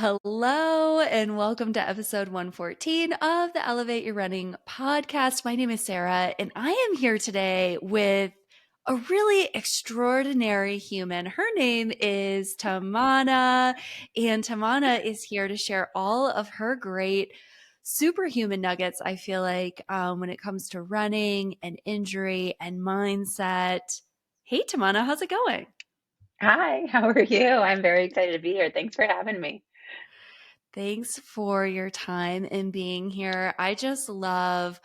Hello, and welcome to episode 114 of the Elevate Your Running podcast. My name is Sarah, and I am here today with a really extraordinary human. Her name is Tamanna, and Tamanna is here to share all of her great superhuman nuggets, I feel like, when it comes to running and injury and mindset. Hey, Tamanna, how's it going? Hi, how are you? I'm very excited to be here. Thanks for having me. Thanks for your time and being here. I just love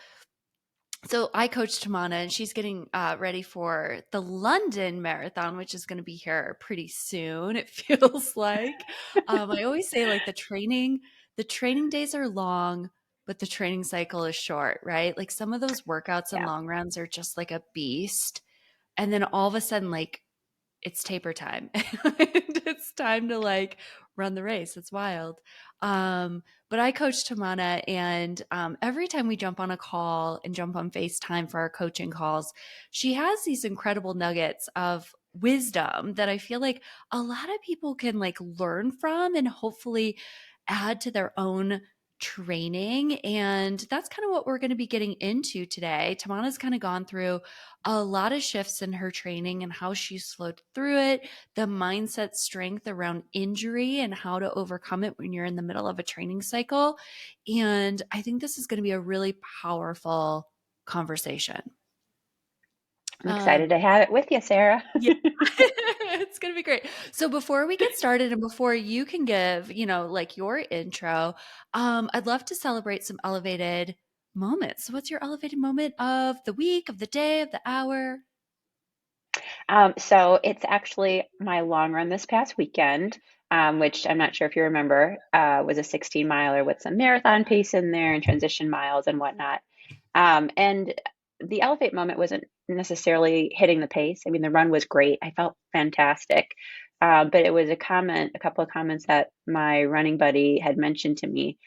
so I coach Tamana and she's getting ready for the London Marathon, which is going to be here pretty soon. It feels like. I always say like the training days are long, but the training cycle is short, right? Like some of those workouts and Yeah, long runs are just like a beast, and then all of a sudden, like it's taper time. And it's time to like run the race. It's wild. But I coach Tamana, and every time we jump on a call and jump on FaceTime for our coaching calls, she has these incredible nuggets of wisdom that I feel like a lot of people can like learn from and hopefully add to their own training. And that's kind of what we're going to be getting into today. Tamana's kind of gone through a lot of shifts in her training and how she's flowed through it, the mindset strength around injury and how to overcome it when you're in the middle of a training cycle. And I think this is going to be a really powerful conversation. I'm Um, excited to have it with you, Sarah. yeah, it's going to be great. So before we get started and before you can give, like your intro, I'd love to celebrate some elevated moments. So what's your elevated moment of the week, of the day, of the hour? So it's actually my long run this past weekend, which I'm not sure if you remember, was a 16 miler with some marathon pace in there and transition miles and whatnot. And the elevate moment wasn't necessarily hitting the pace. I mean, the run was great. I felt fantastic. But it was a couple of comments that my running buddy had mentioned to me.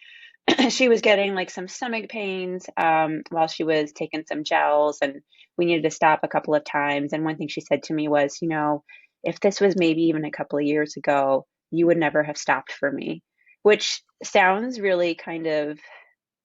She was getting like some stomach pains while she was taking some gels, and we needed to stop a couple of times. And one thing she said to me was, if this was maybe even a couple of years ago, you would never have stopped for me, which sounds really kind of,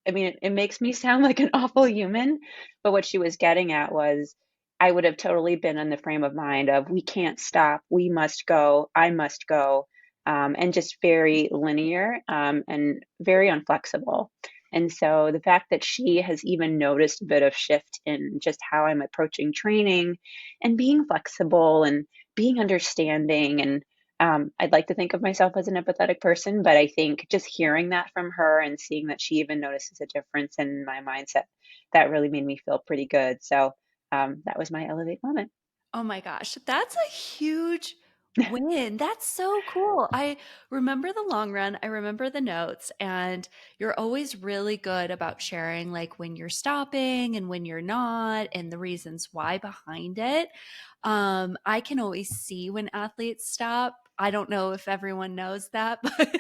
I mean, it makes me sound like an awful human. But what she was getting at was, I would have totally been in the frame of mind of, we can't stop, we must go, I must go, and just very linear and very unflexible. And so the fact that she has even noticed a bit of shift in just how I'm approaching training and being flexible and being understanding, and I'd like to think of myself as an empathetic person, but I think just hearing that from her and seeing that she even notices a difference in my mindset, that really made me feel pretty good. So that was my elevate moment. Oh my gosh, that's a huge win. That's so cool. I remember the long run. I remember the notes, and you're always really good about sharing like when you're stopping and when you're not and the reasons why behind it. I can always see when athletes stop. I don't know if everyone knows that, but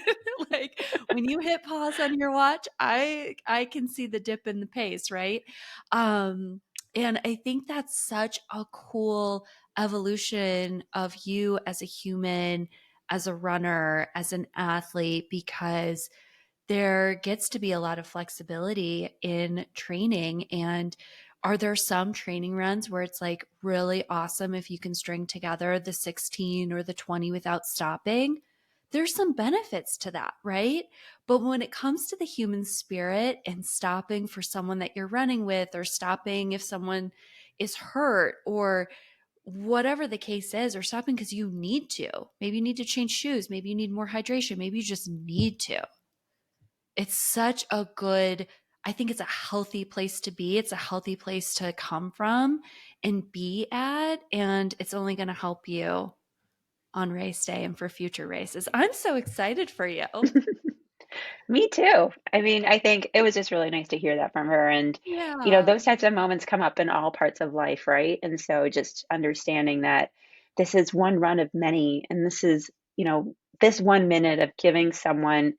like when you hit pause on your watch, I can see the dip in the pace, right? Um and I think that's such a cool evolution of you as a human, as a runner, as an athlete, because there gets to be a lot of flexibility in training. And are there some training runs where it's like really awesome if you can string together the 16 or the 20 without stopping? There's some benefits to that, right? But when it comes to the human spirit and stopping for someone that you're running with, or stopping if someone is hurt, or whatever the case is, or stopping because you need to, maybe you need to change shoes, maybe you need more hydration, maybe you just need to, it's such a good, I think it's a healthy place to be. It's a healthy place to come from and be at. And it's only going to help you on race day and for future races. I'm so excited for you. Me too. I mean, I think it was just really nice to hear that from her. And, Yeah. those types of moments come up in all parts of life, right? And so just understanding that this is one run of many, and this is, this 1 minute of giving someone,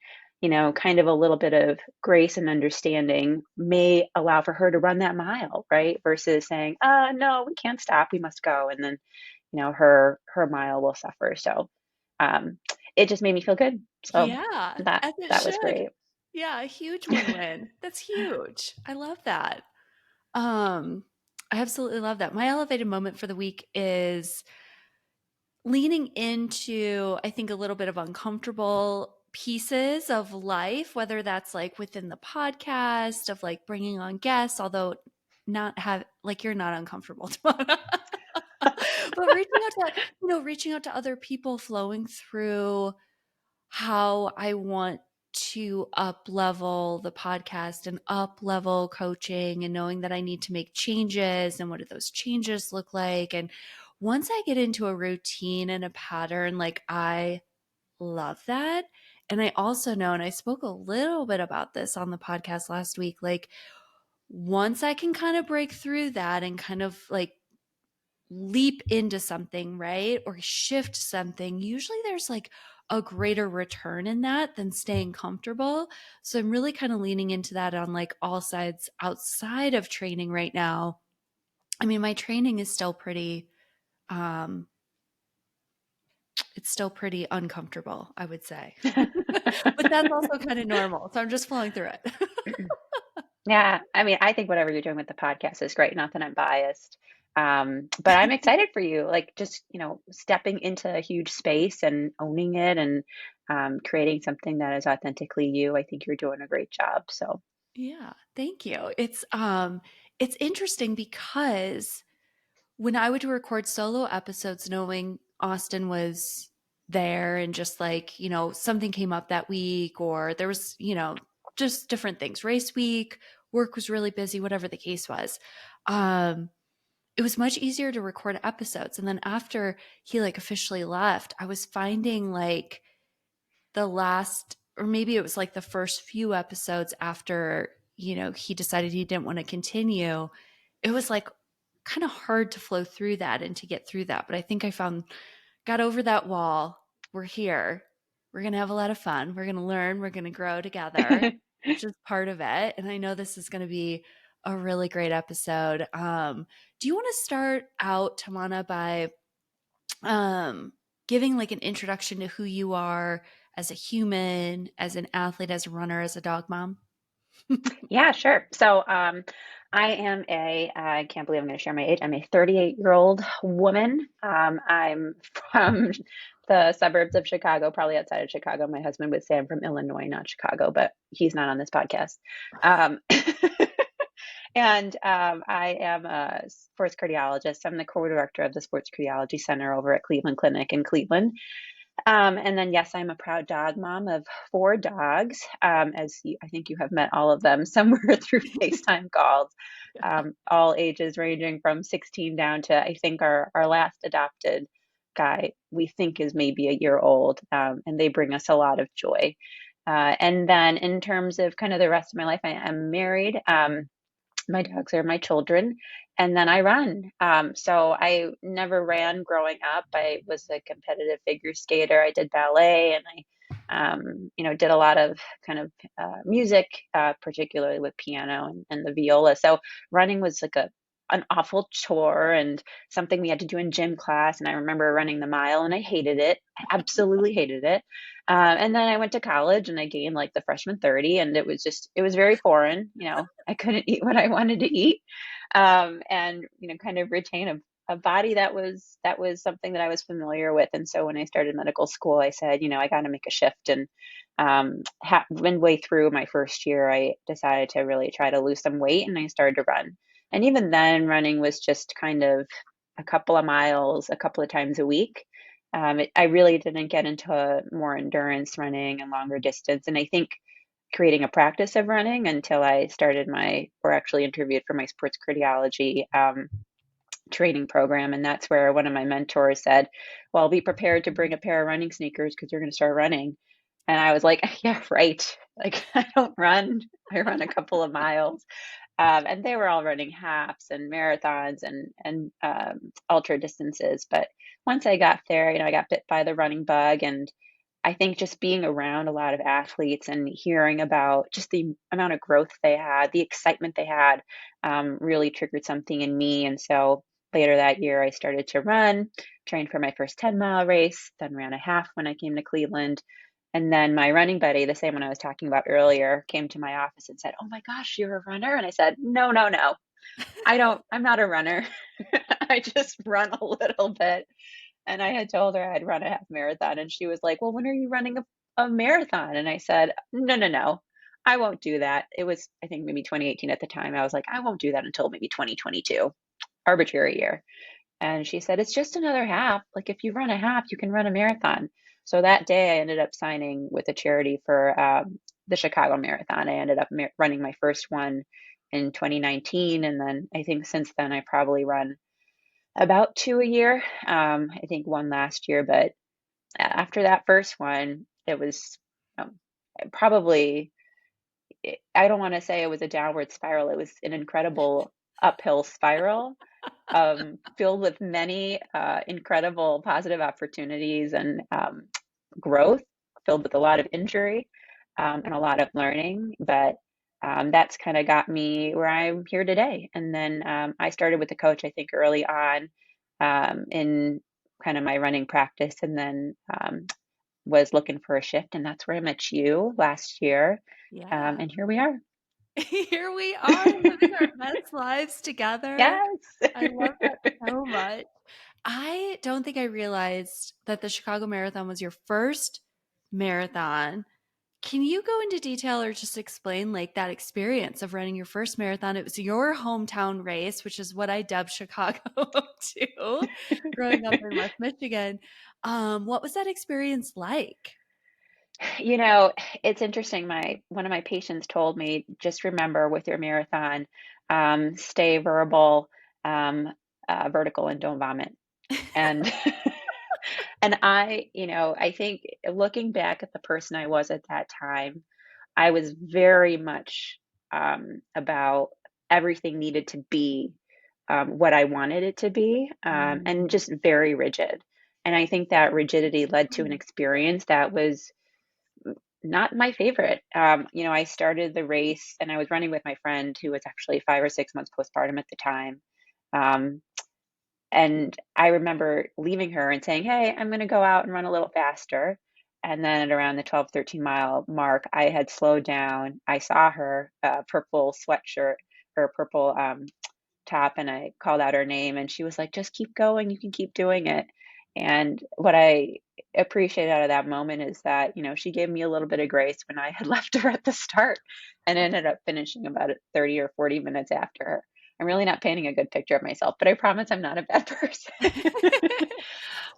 kind of a little bit of grace and understanding may allow for her to run that mile, right? Versus saying, no, we can't stop, we must go. And then, her mile will suffer. So, um, it just made me feel good. So Yeah, that as it that was should. great. Yeah, a huge win-win. That's huge. I love that. Um, I absolutely love that. My elevated moment for the week is leaning into, I think, a little bit of uncomfortable pieces of life, whether that's like within the podcast of like bringing on guests, although not have like you're not uncomfortable, but reaching out to, reaching out to other people, flowing through how I want to up level the podcast and up level coaching and knowing that I need to make changes and what do those changes look like. And once I get into a routine and a pattern, like I love that. And I also know, and I spoke a little bit about this on the podcast last week, like once I can kind of break through that and kind of like leap into something, right? Or shift something, usually there's like a greater return in that than staying comfortable. So I'm really kind of leaning into that on like all sides outside of training right now. I mean, my training is still pretty um it's still pretty uncomfortable, I would say. But that's also kind of normal. So I'm just flowing through it. Yeah, I mean, I think whatever you're doing with the podcast is great. Not that I'm biased, but I'm excited for you. Like just, stepping into a huge space and owning it and creating something that is authentically you. I think you're doing a great job. So, Yeah, thank you. It's interesting because when I would record solo episodes, knowing Austin was there and just like, something came up that week or there was, just different things, race week, work was really busy, whatever the case was. Um, it was much easier to record episodes. And then after he like officially left, I was finding like the last, or maybe it was like the first few episodes after, he decided he didn't want to continue. It was like kind of hard to flow through that and to get through that. But I think got over that wall. We're here. We're going to have a lot of fun. We're going to learn. We're going to grow together, which is part of it. And I know this is going to be a really great episode. Do you want to start out, Tamanna, by um, giving like an introduction to who you are as a human, as an athlete, as a runner, as a dog mom? yeah, sure. So, I can't believe I'm going to share my age. I'm a 38-year-old woman. I'm from the suburbs of Chicago, probably outside of Chicago. My husband would say I'm from Illinois, not Chicago, but he's not on this podcast. Um, and I am a sports cardiologist. I'm the co-director of the Sports Cardiology Center over at Cleveland Clinic in Cleveland. And then, yes, I'm a proud dog mom of four dogs. I think you have met all of them somewhere through FaceTime calls, all ages ranging from 16 down to I think our last adopted guy we think is maybe a year old, and they bring us a lot of joy. And then, in terms of kind of the rest of my life, I am married. My dogs are my children, and then I run. So I never ran growing up. I was a competitive figure skater. I did ballet, and did a lot of kind of music, particularly with piano and the viola. So running was like an awful chore and something we had to do in gym class. And I remember running the mile, and I hated it. I absolutely hated it. And then I went to college and I gained like the freshman 30, and it was very foreign. I couldn't eat what I wanted to eat, and, kind of retain a body that was something that I was familiar with. And so when I started medical school, I said, I got to make a shift. And midway through my first year, I decided to really try to lose some weight, and I started to run. And even then, running was just kind of a couple of miles, a couple of times a week. I really didn't get into more endurance running and longer distance. And I think creating a practice of running until I started or actually interviewed for my sports cardiology training program. And that's where one of my mentors said, well, be prepared to bring a pair of running sneakers because you're going to start running. And I was like, yeah, right. Like, I don't run. I run a couple of miles. And they were all running halves and marathons and ultra distances. But once I got there, I got bit by the running bug. And I think just being around a lot of athletes and hearing about just the amount of growth they had, the excitement they had, really triggered something in me. And so later that year, I started to run, trained for my first 10-mile race, then ran a half when I came to Cleveland. And then my running buddy, the same one I was talking about earlier, came to my office and said, "Oh my gosh, you're a runner?" And I said, "No, no, no. I'm not a runner. I just run a little bit." And I had told her I'd run a half marathon, and she was like, "Well, when are you running a marathon?" And I said, "No, no, no. I won't do that." It was, I think, maybe 2018 at the time. I was like, "I won't do that until maybe 2022, arbitrary year." And she said, "It's just another half. Like, if you run a half, you can run a marathon." So that day, I ended up signing with a charity for the Chicago Marathon. I ended up running my first one in 2019. And then I think since then, I probably run about two a year. I think one last year. But after that first one, it was um, probably, I don't want to say it was a downward spiral. It was an incredible uphill spiral, filled with many incredible positive opportunities and growth, filled with a lot of injury and a lot of learning. But that's kind of got me where I'm here today. And then I started with the coach, I think, early on in kind of my running practice, and then was looking for a shift. And that's where I met you last year. Yeah. And here we are. Here we are living our best lives together. Yes. I love that so much. I don't think I realized that the Chicago Marathon was your first marathon. Can you go into detail or just explain like that experience of running your first marathon? It was your hometown race, which is what I dubbed Chicago too, growing up in West Michigan. What was that experience like? You know, it's interesting. My one of my patients told me, just remember with your marathon, stay verbal, um, vertical, and don't vomit. And and I think looking back at the person I was at that time, I was very much about everything needed to be what I wanted it to be, and Mm. just very rigid. And I think that rigidity led to an experience that was not my favorite. I started the race and I was running with my friend who was actually 5 or 6 months postpartum at the time. Um, and I remember leaving her and saying, "Hey, I'm going to go out and run a little faster." And then at around the 12, 13-mile mark, I had slowed down. I saw her purple sweatshirt or purple top, and I called out her name, and she was like, "Just keep going, you can keep doing it." And what I appreciate out of that moment is that, she gave me a little bit of grace when I had left her at the start and ended up finishing about 30 or 40 minutes after her. I'm really not painting a good picture of myself, but I promise I'm not a bad person.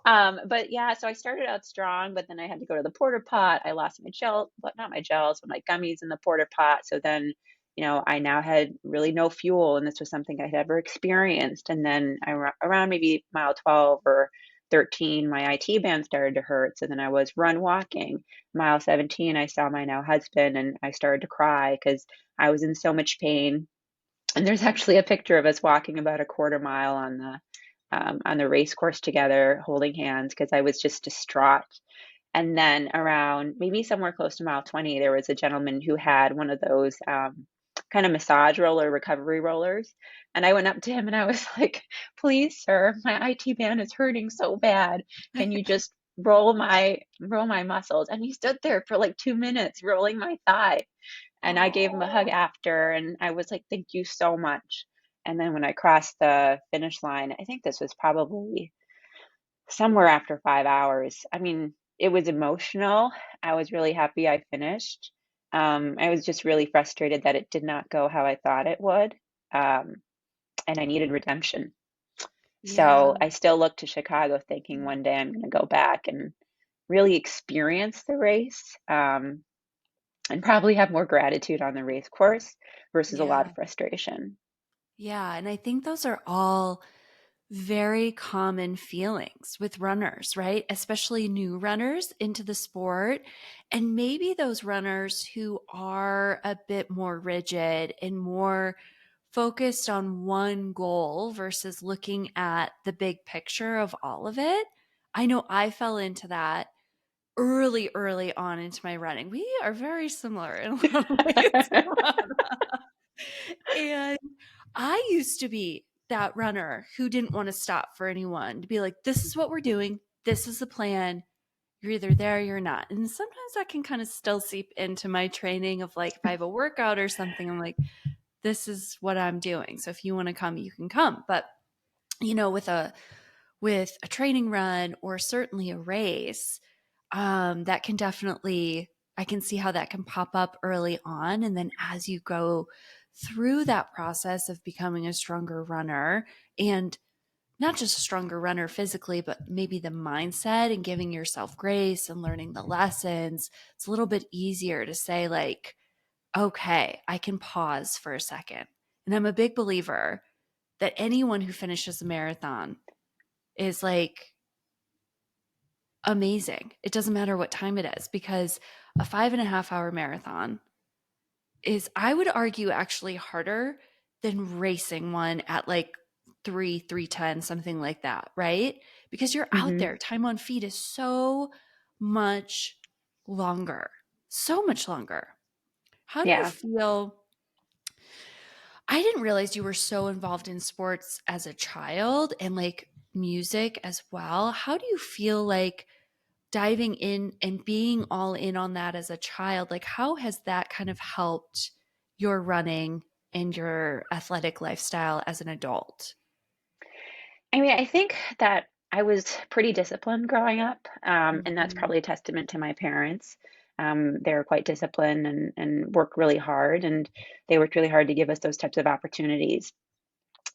But yeah, so I started out strong, but then I had to go to the porta pot. I lost my gel, but not my gels, but my gummies in the porta pot. So then, I now had really no fuel, and this was something I had ever experienced. And then around maybe mile 12 or 13, my IT band started to hurt. So then I was run walking. Mile 17, I saw my now husband, and I started to cry because I was in so much pain. And there's actually a picture of us walking about a quarter mile on the race course together, holding hands, because I was just distraught. And then around maybe somewhere close to mile 20, there was a gentleman who had one of those kind of massage roller recovery rollers. And I went up to him and I was like, "Please, sir, my IT band is hurting so bad. Can you just roll my muscles?" And he stood there for like 2 minutes rolling my thigh. And I gave him a hug Oh, after, and I was like, "Thank you so much." And then when I crossed the finish line, I think this was probably somewhere after 5 hours. I mean, it was emotional. I was really happy I finished. I was just really frustrated that it did not go how I thought it would. Um, and I needed redemption. yeah. So I still look to Chicago thinking one day I'm going to go back and really experience the race, and probably have more gratitude on the race course versus a lot Yeah. of frustration. Yeah. And I think those are all very common feelings with runners, right? Especially new runners into the sport. And maybe those runners who are a bit more rigid and more focused on one goal versus looking at the big picture of all of it. I know I fell into that early, early on into my running. We are very similar in a lot of ways. And I used to be that runner who didn't want to stop for anyone to be like, this is what we're doing. This is the plan. You're either there or you're not. And sometimes that can kind of still seep into my training of like, if I have a workout or something, I'm like, this is what I'm doing. So if you want to come, you can come. But, with a training run or certainly a race, that can definitely, I can see how that can pop up early on. And then as you go through that process of becoming a stronger runner, and not just a stronger runner physically, but maybe the mindset and giving yourself grace and learning the lessons, it's a little bit easier to say, like, okay, I can pause for a second. And I'm a big believer that anyone who finishes a marathon is like amazing. It doesn't matter what time it is, because a 5.5 hour marathon is, I would argue, actually harder than racing one at like 3:10, something like that, right? Because you're out Hmm. there. Time on feet is so much longer, so much longer. How do you Yeah. feel? I didn't realize you were so involved in sports as a child and like music as well. How do you feel like diving in and being all in on that as a child? Like, how has that kind of helped your running and your athletic lifestyle as an adult? I mean, I think that I was pretty disciplined growing up, and that's Mhm. probably a testament to my parents. They were quite disciplined and worked really hard, and they worked really hard to give us those types of opportunities.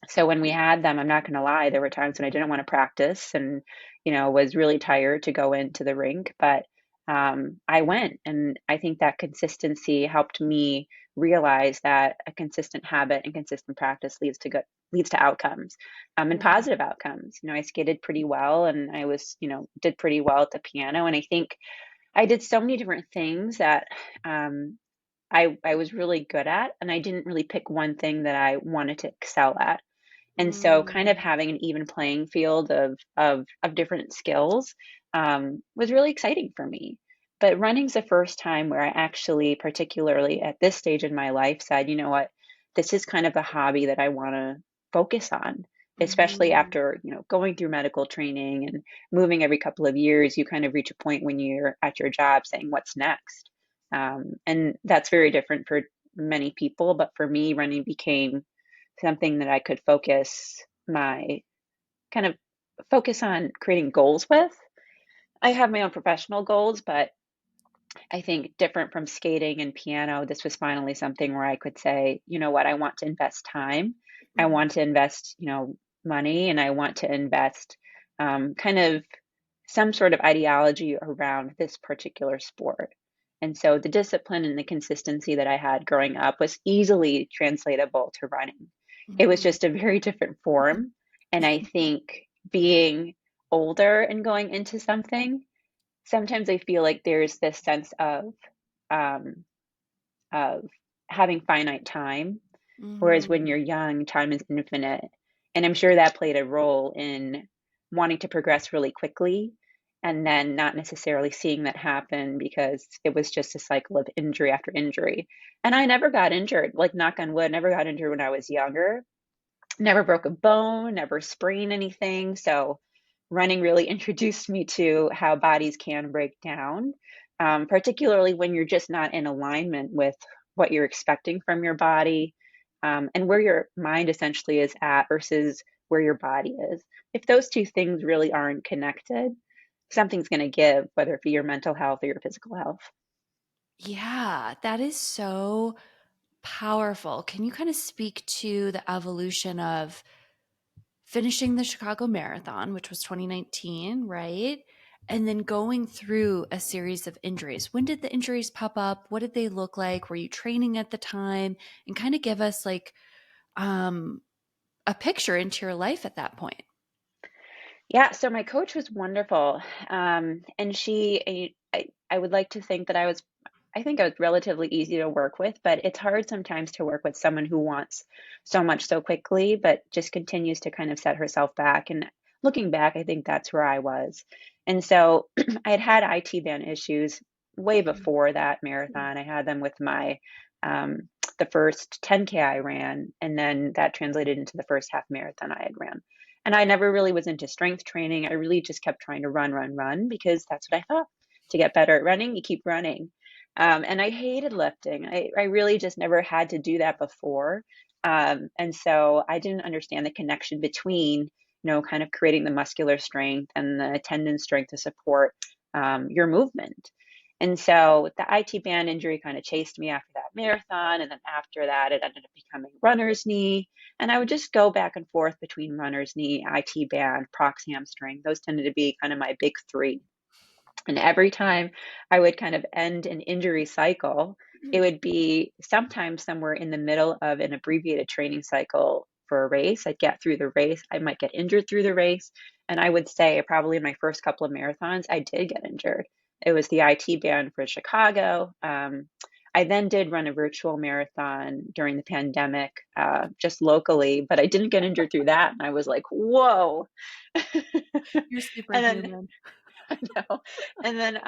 So when we had them, I'm not going to lie, there were times when I didn't want to practice and, was really tired to go into the rink, but I went. And I think that consistency helped me realize that a consistent habit and consistent practice leads to outcomes, and Yeah. positive outcomes. I skated pretty well and I was, did pretty well at the piano. And I think I did so many different things that um, I was really good at, and I didn't really pick one thing that I wanted to excel at. And so kind of Mm. having an even playing field of different skills, was really exciting for me. But running's the first time where I actually, particularly at this stage in my life, said, "You know what? This is kind of a hobby that I wanna focus on." Especially Mhm. after, going through medical training and moving every couple of years, you kind of reach a point when you're at your job saying, "What's next?" And that's very different for many people, but for me, running became something that I could my kind of focus on creating goals with. I have my own professional goals, but I think different from skating and piano, this was finally something where I could say, you know what, I want to invest time. I Mhm. want to invest, money, and I want to invest kind of some sort of ideology around this particular sport. And so the discipline and the consistency that I had growing up was easily translatable to running. It was Mhm. just a very different form. And I think being older and going into something, sometimes I feel like there's this sense um, of having finite time, whereas when Mhm. you're young, time is infinite. And I'm sure that played a role in wanting to progress really quickly and then not necessarily seeing that happen because it was just a cycle of injury after injury. And I never got injured, like knock on wood, never got injured when I was younger. Never broke a bone, never sprained anything. So running really introduced me to how bodies can break down, particularly when you're just not in alignment with what you're expecting from your body, and where your mind essentially is at versus where your body is. If those two things really aren't connected, something's going to give, whether it be your mental health or your physical health. Yeah, that is so powerful. Can you kind of speak to the evolution of finishing the Chicago Marathon, which was 2019, right? And then going through a series of injuries. When did the injuries pop up? What did they look like? Were you training at the time? And kind of give us like um, a picture into your life at that point. Yeah, so my coach was wonderful. And I would like to think that I think I was relatively easy to work with, but it's hard sometimes to work with someone who wants so much so quickly, but just continues to kind of set herself back. And looking back, I think that's where I was. And so I had had IT band issues way Mhm. before that marathon. I had them with my um, the first 10K I ran, and then that translated into the first half marathon I had ran. And I never really was into strength training. I really just kept trying to run, run, run because that's what I thought. To get better at running, you keep running. And I hated lifting. I really just never had to do that before. And so I didn't understand the connection between, kind of creating the muscular strength and the tendon strength to support your movement. And so the IT band injury kind of chased me after that marathon. And then after that, it ended up becoming runner's knee. And I would just go back and forth between runner's knee, IT band, prox hamstring. Those tended to be kind of my big three. And every time I would kind of end an injury cycle, it would be sometimes somewhere in the middle of an abbreviated training cycle for a race. I'd get through the race. I might get injured through the race. And I would say probably in my first couple of marathons, I did get injured. It was the IT band for Chicago. I then did run a virtual marathon during the pandemic, just locally, but I didn't get injured through that. And I was like, whoa. You're And then superhuman. I know. And then,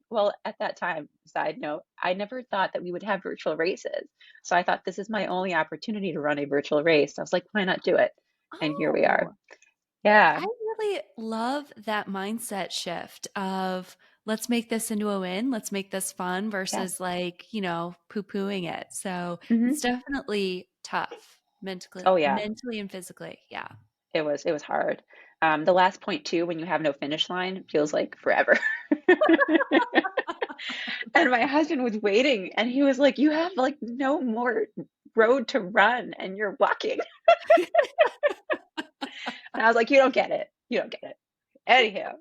well, at that time, side note, I never thought that we would have virtual races. So I thought this is my only opportunity to run a virtual race. I was like, why not do it? And here we are. Oh, Yeah. I really love that mindset shift of let's make this into a win, let's make this fun Yeah. versus like, poo-pooing it. So it's Hmm. definitely tough mentally, Oh yeah. mentally and physically. Yeah. It was hard. The last point too, when you have no finish line, feels like forever. And my husband was waiting and he was like, you have like no more road to run and you're walking. And I was like, you don't get it. You don't get it. Anyhow,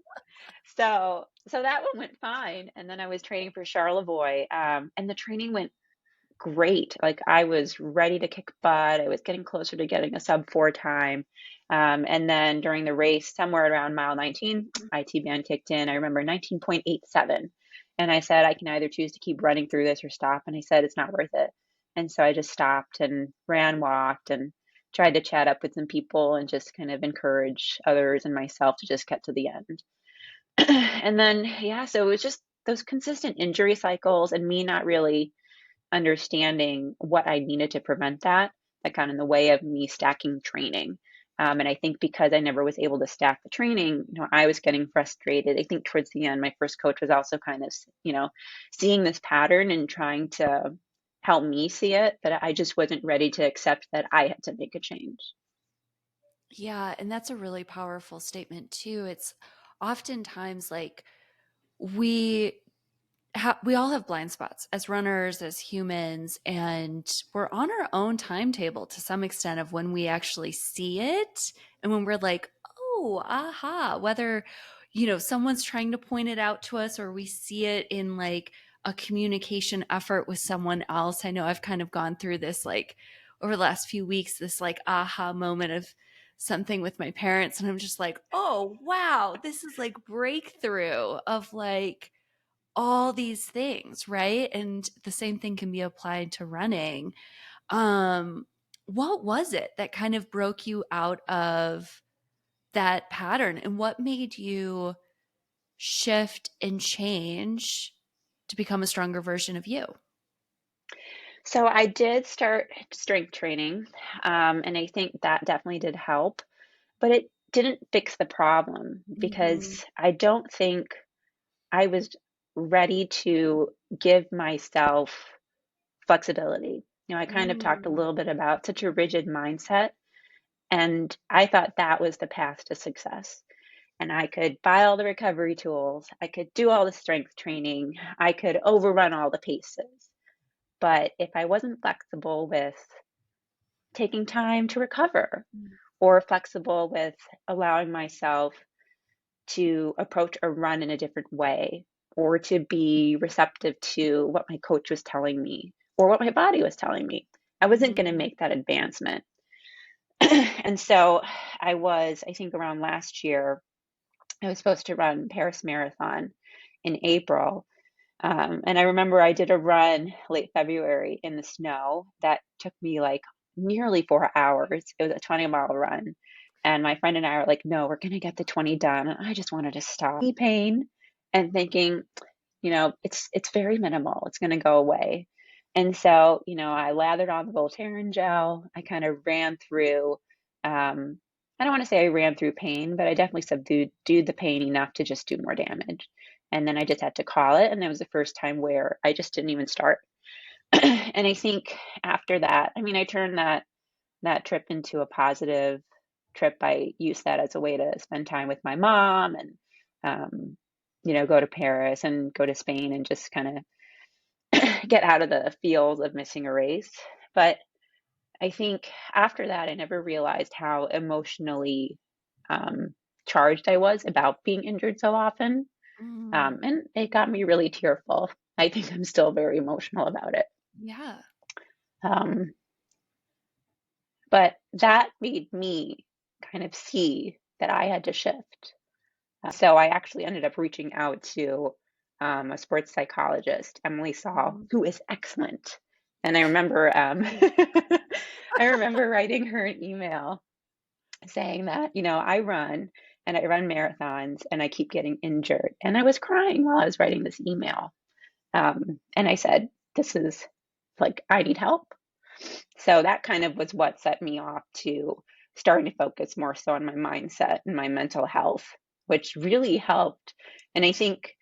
so that one went fine, and then I was training for Charlevoix, and the training went great. Like I was ready to kick butt. I was getting closer to getting a sub 4 time. And then during the race, somewhere around mile 19, IT band kicked in. I remember 19.87. And I said, I can either choose to keep running through this or stop. And I said, it's not worth it. And so I just stopped and ran, walked, and tried to chat up with some people and just kind of encourage others and myself to just get to the end. And then, yeah, so it was just those consistent injury cycles and me not really understanding what I needed to prevent that got in the way of me stacking training. And I think because I never was able to stack the training, I was getting frustrated. I think towards the end, my first coach was also kind of, seeing this pattern and trying to help me see it, but I just wasn't ready to accept that I had to make a change. Yeah, and that's a really powerful statement too. It's oftentimes like we we all have blind spots as runners, as humans, and we're on our own timetable to some extent of when we actually see it and when we're like, oh, aha, whether, someone's trying to point it out to us or we see it in like a communication effort with someone else. I know I've kind of gone through this like over the last few weeks, this like aha moment of something with my parents. And I'm just like, oh, wow, this is like breakthrough of like, all these things, right? And the same thing can be applied to running. Um, what was it that kind of broke you out of that pattern and what made you shift and change to become a stronger version of you? So I did start strength training, and I think that definitely did help, but it didn't fix the problem Mhm. because I don't think I was ready to give myself flexibility. I kind of talked a Mm. little bit about such a rigid mindset, and I thought that was the path to success. And I could buy all the recovery tools, I could do all the strength training, I could overrun all the paces. But if I wasn't flexible with taking time to recover or flexible with allowing myself to approach a run in a different way or to be receptive to what my coach was telling me or what my body was telling me. I wasn't going to Mhm. make that advancement. And so I think around last year, I was supposed to run Paris Marathon in April. And I remember I did a run late February in the snow that took me like nearly 4 hours. It was a 20-mile run. And my friend and I are like, no, we're going to get the 20 done. And I just wanted to stop. Pain and thinking, it's very minimal. It's going to go away. And so, I lathered on the Voltaren gel. I kind of ran through, I don't want to say I ran through pain, but I definitely subdued the pain enough to just do more damage. And then I just had to call it. And that was the first time where I just didn't even start. And I think after that, I mean, I turned that trip into a positive trip. I used that as a way to spend time with my mom and, go to Paris and go to Spain and just kind of get out of the feels of missing a race. But I think after that, I never realized how emotionally um, charged I was about being injured so often. Mm, And it got me really tearful. I think I'm still very emotional about it. yeah. Um, but that made me kind of see that I had to shift. So I actually ended up reaching out to a sports psychologist, Emily Saul, Mhm. who is excellent. And I remember, I remember writing her an email saying that, I run and I run marathons and I keep getting injured. And I was crying while I was writing this email. And I said, this is like, I need help. So that kind of was what set me off to starting to focus more so on my mindset and my mental health, which really helped. And I think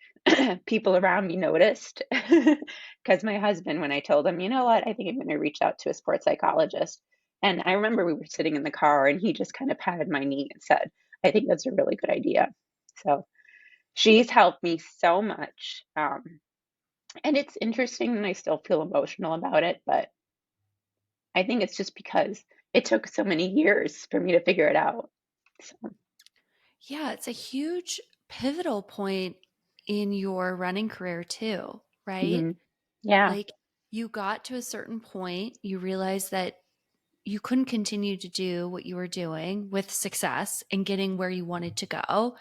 people around me noticed because my husband, when I told him, you know what, I think I'm going to reach out to a sports psychologist. And I remember we were sitting in the car and he just kind of patted my knee and said, I think that's a really good idea. So she's helped me so much. And it's interesting and I still feel emotional about it, but I think it's just because it took so many years for me to figure it out. So, Yeah, it's a huge pivotal point in your running career too, right? mhm. Yeah. Like you got to a certain point, you realized that you couldn't continue to do what you were doing with success and getting where you wanted to go.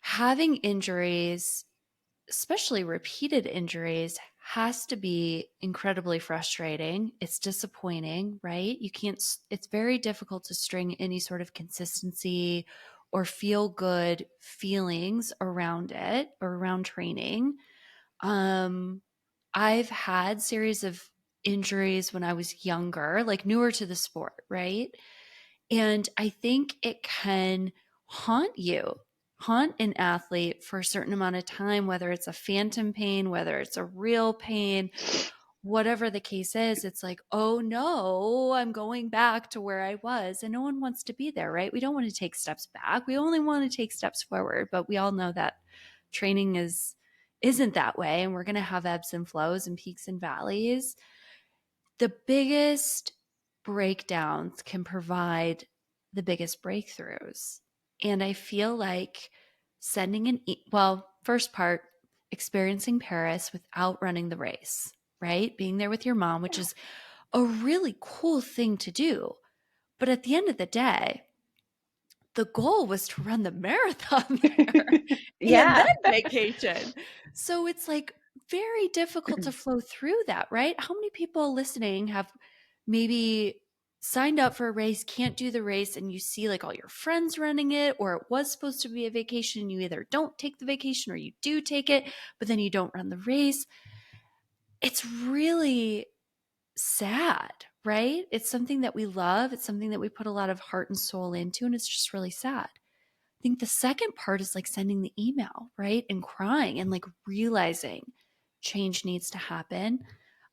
Having injuries, especially repeated injuries, has to be incredibly frustrating. It's disappointing, right? You can't, it's very difficult to string any sort of consistency or feel good feelings around it or around training. Um, I've had series of injuries when I was younger, like newer to the sport, right? And I think it can haunt you, haunt an athlete for a certain amount of time, whether it's a phantom pain, whether it's a real pain, whatever the case is. It's like, oh no, I'm going back to where I was. And no one wants to be there, right? We don't want to take steps back. We only want to take steps forward. But we all know that training isn't that way. And we're going to have ebbs and flows and peaks and valleys. The biggest breakdowns can provide the biggest breakthroughs. And I feel like sending well, first part, experiencing Paris without running the race, right? Being there with your mom, which Yeah. is a really cool thing to do. But at the end of the day, the goal was to run the marathon there and then Yeah. vacation. So it's like very difficult to flow through that, right? How many people listening have maybe signed up for a race, can't do the race, and you see like all your friends running it, or it was supposed to be a vacation, and you either don't take the vacation or you do take it, but then you don't run the race. It's really sad, right? It's something that we love. It's something that we put a lot of heart and soul into, and it's just really sad. I think the second part is like sending the email, right? And crying and like realizing change needs to happen.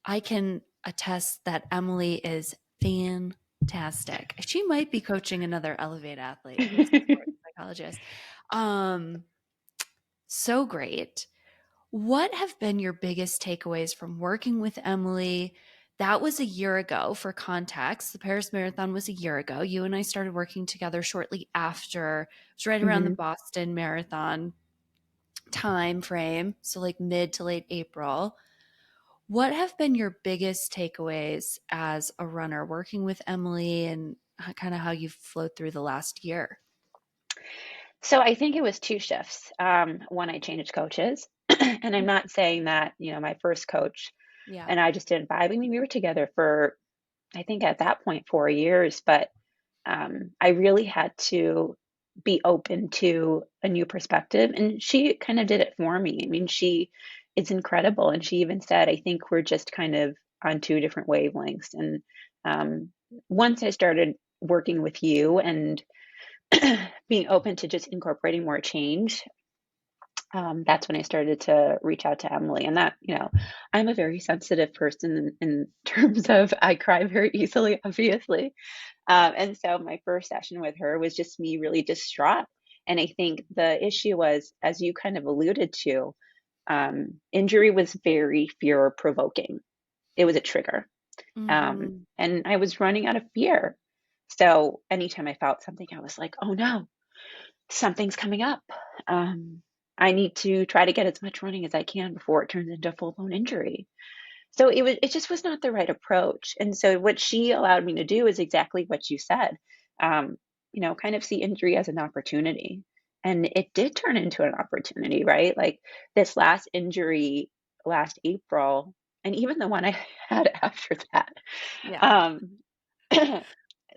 I can attest that Emily is fantastic. She might be coaching another Elevate athlete who's a sports psychologist. Um, so great. What have been your biggest takeaways from working with Emily? That was a year ago for context. The Paris Marathon was a year ago. You and I started working together shortly after. It was right around the Mhm. Boston Marathon time frame, so like mid to late April. What have been your biggest takeaways as a runner working with Emily and kind of how you've flowed through the last year? So I think it was two shifts. One, I changed coaches. And I'm not saying that, my first coach Yeah. and I just didn't vibe. I mean, we were together for, I think at that point, 4 years, but I really had to. be open to a new perspective. And she kind of did it for me. I mean, she is incredible. And she even said, I think we're just kind of on two different wavelengths. And um, once I started working with you and being open to just incorporating more change, that's when I started to reach out to Emily. And that, I'm a very sensitive person in terms of I cry very easily, obviously. And so my first session with her was just me really distraught. And I think the issue was, as you kind of alluded to, injury was very fear provoking. It was a trigger. Mhm. And I was running out of fear. So anytime I felt something, I was like, oh no, something's coming up. Um, I need to try to get as much running as I can before it turns into a full blown injury. So it just was not the right approach. And so what she allowed me to do is exactly what you said. Um, kind of see injury as an opportunity. And it did turn into an opportunity, right? Like this last injury last April, and even the one I had after that, Yeah. um,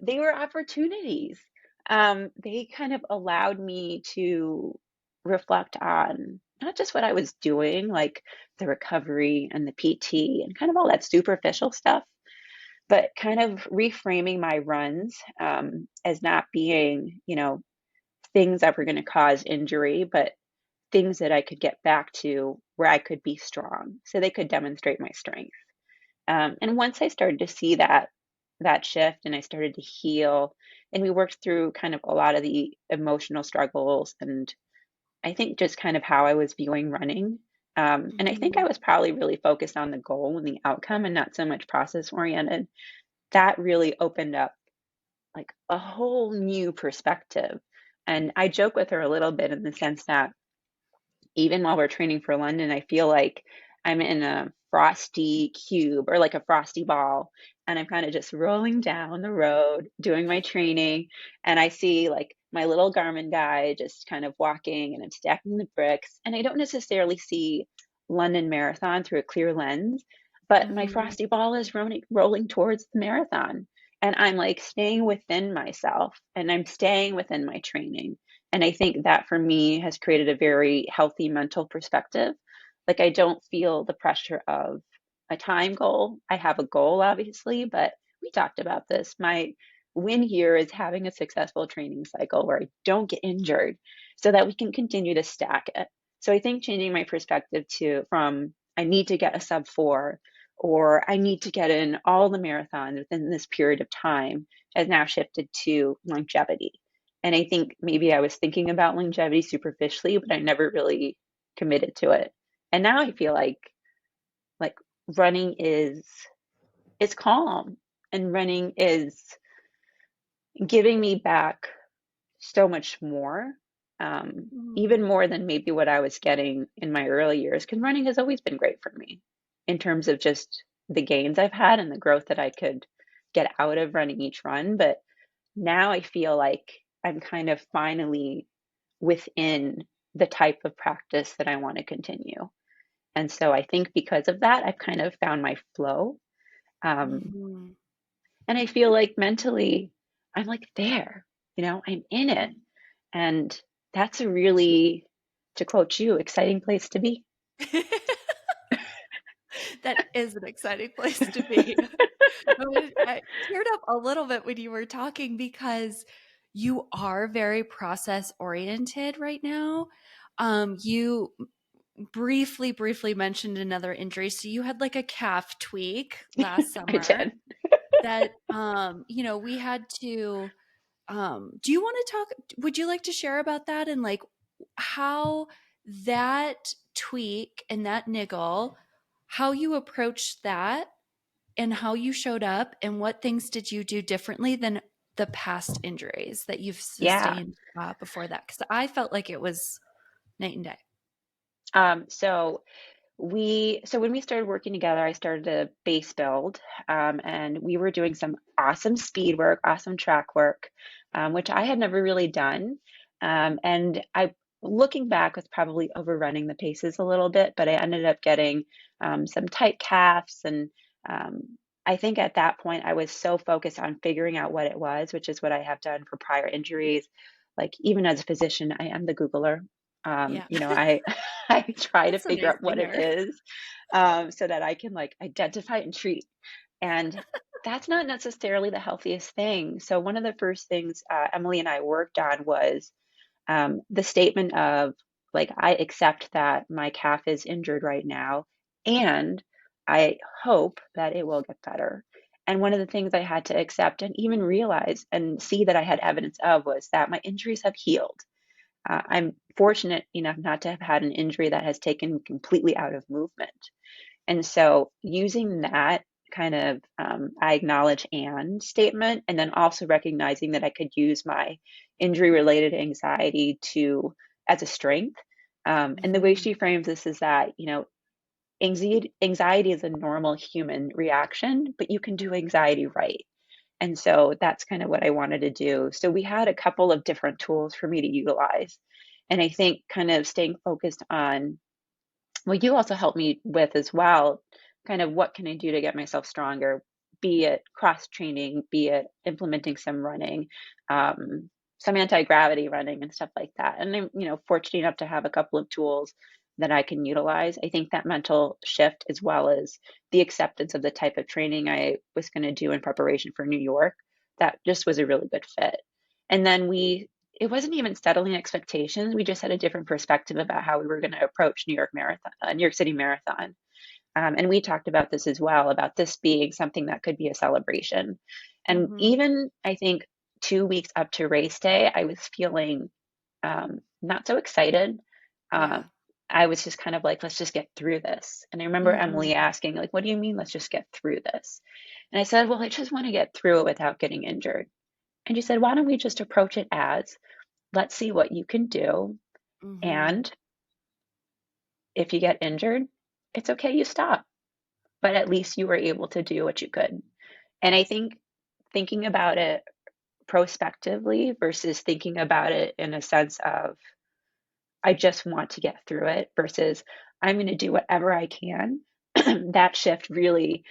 they were opportunities. They kind of allowed me to reflect on not just what I was doing, like the recovery and the PT and kind of all that superficial stuff, but kind of reframing my runs as not being, things that were going to cause injury, but things that I could get back to where I could be strong so they could demonstrate my strength. And once I started to see that shift and I started to heal, and we worked through kind of a lot of the emotional struggles and I think just kind of how I was viewing running. And I think I Mhm. was probably really focused on the goal and the outcome and not so much process oriented. That really opened up like a whole new perspective. And I joke with her a little bit in the sense that even while we're training for London, I feel like I'm in a frosty cube or like a frosty ball, and I'm kind of just rolling down the road doing my training. And I see like my little Garmin guy just kind of walking and I'm stacking the bricks. And I don't necessarily see London Marathon through a clear lens, but my Mhm. frosty ball is rolling towards the marathon. And I'm like staying within myself and I'm staying within my training. And I think that for me has created a very healthy mental perspective. Like I don't feel the pressure of a time goal. I have a goal, obviously, but we talked about this. My win here is having a successful training cycle where I don't get injured so that we can continue to stack it. So I think changing my perspective to from I need to get a sub 4 or I need to get in all the marathons within this period of time has now shifted to longevity. And I think maybe I was thinking about longevity superficially, but I never really committed to it. And now I feel like running is calm and running is giving me back so much more, even Mm. more than maybe what I was getting in my early years. Because running has always been great for me in terms of just the gains I've had and the growth that I could get out of running each run. But now I feel like I'm kind of finally within the type of practice that I want to continue. And so I think because of that, I've kind of found my flow. Um, Mhm. and I feel like mentally, I'm like there, I'm in it. And that's a really, to quote you, exciting place to be. That is an exciting place to be. I teared up a little bit when you were talking because you are very process oriented right now. You briefly mentioned another injury. So you had like a calf tweak last I summer did. that we had to do you want to talk would you like to share about that and like how that tweak and that niggle, how you approached that and how you showed up and what things did you do differently than the past injuries that you've Yeah. sustained before that? Because I felt like it was night and day. So so when we started working together, I started a base build, and we were doing some awesome speed work, awesome track work, which I had never really done. And I, looking back, was probably overrunning the paces a little bit, but I ended up getting some tight calves, and I think at that point I was so focused on figuring out what it was, which is what I have done for prior injuries. like even as a physician, I am the Googler. Yeah. I I try to That's a figure nice out what thing it here. is, so that I can like identify and treat. And that's not necessarily the healthiest thing. So one of the first things Emily and I worked on was the statement of like, I accept that my calf is injured right now, and I hope that it will get better. And one of the things I had to accept and even realize and see that I had evidence of was that my injuries have healed. I'm fortunate enough not to have had an injury that has taken completely out of movement. And so using that kind of I acknowledge and statement, and then also recognizing that I could use my injury related anxiety to as a strength. And the way Mhm. she frames this is that, anxiety is a normal human reaction, but you can do anxiety right. And so that's kind of what I wanted to do. So we had a couple of different tools for me to utilize. And I think kind of staying focused on well, you also helped me with as well, kind of what can I do to get myself stronger, be it cross training, be it implementing some running, some anti-gravity running and stuff like that. And I'm, fortunate enough to have a couple of tools that I can utilize. I think that mental shift, as well as the acceptance of the type of training I was going to do in preparation for New York, that just was a really good fit. And then it wasn't even settling expectations. We just had a different perspective about how we were going to approach New York City Marathon. And we talked about this as well, about this being something that could be a celebration. And Mhm. even I think 2 weeks up to race day, I was feeling not so excited. Um, Yeah. I was just kind of like, let's just get through this. And I remember Mhm. Emily asking, like, what do you mean, let's just get through this? And I said, well, I just want to get through it without getting injured. And she said, why don't we just approach it as let's see what you can do. Mhm. And if you get injured, it's okay, you stop. But at least you were able to do what you could. And I think thinking about it prospectively versus thinking about it in a sense of, I just want to get through it versus I'm going to do whatever I can, that shift really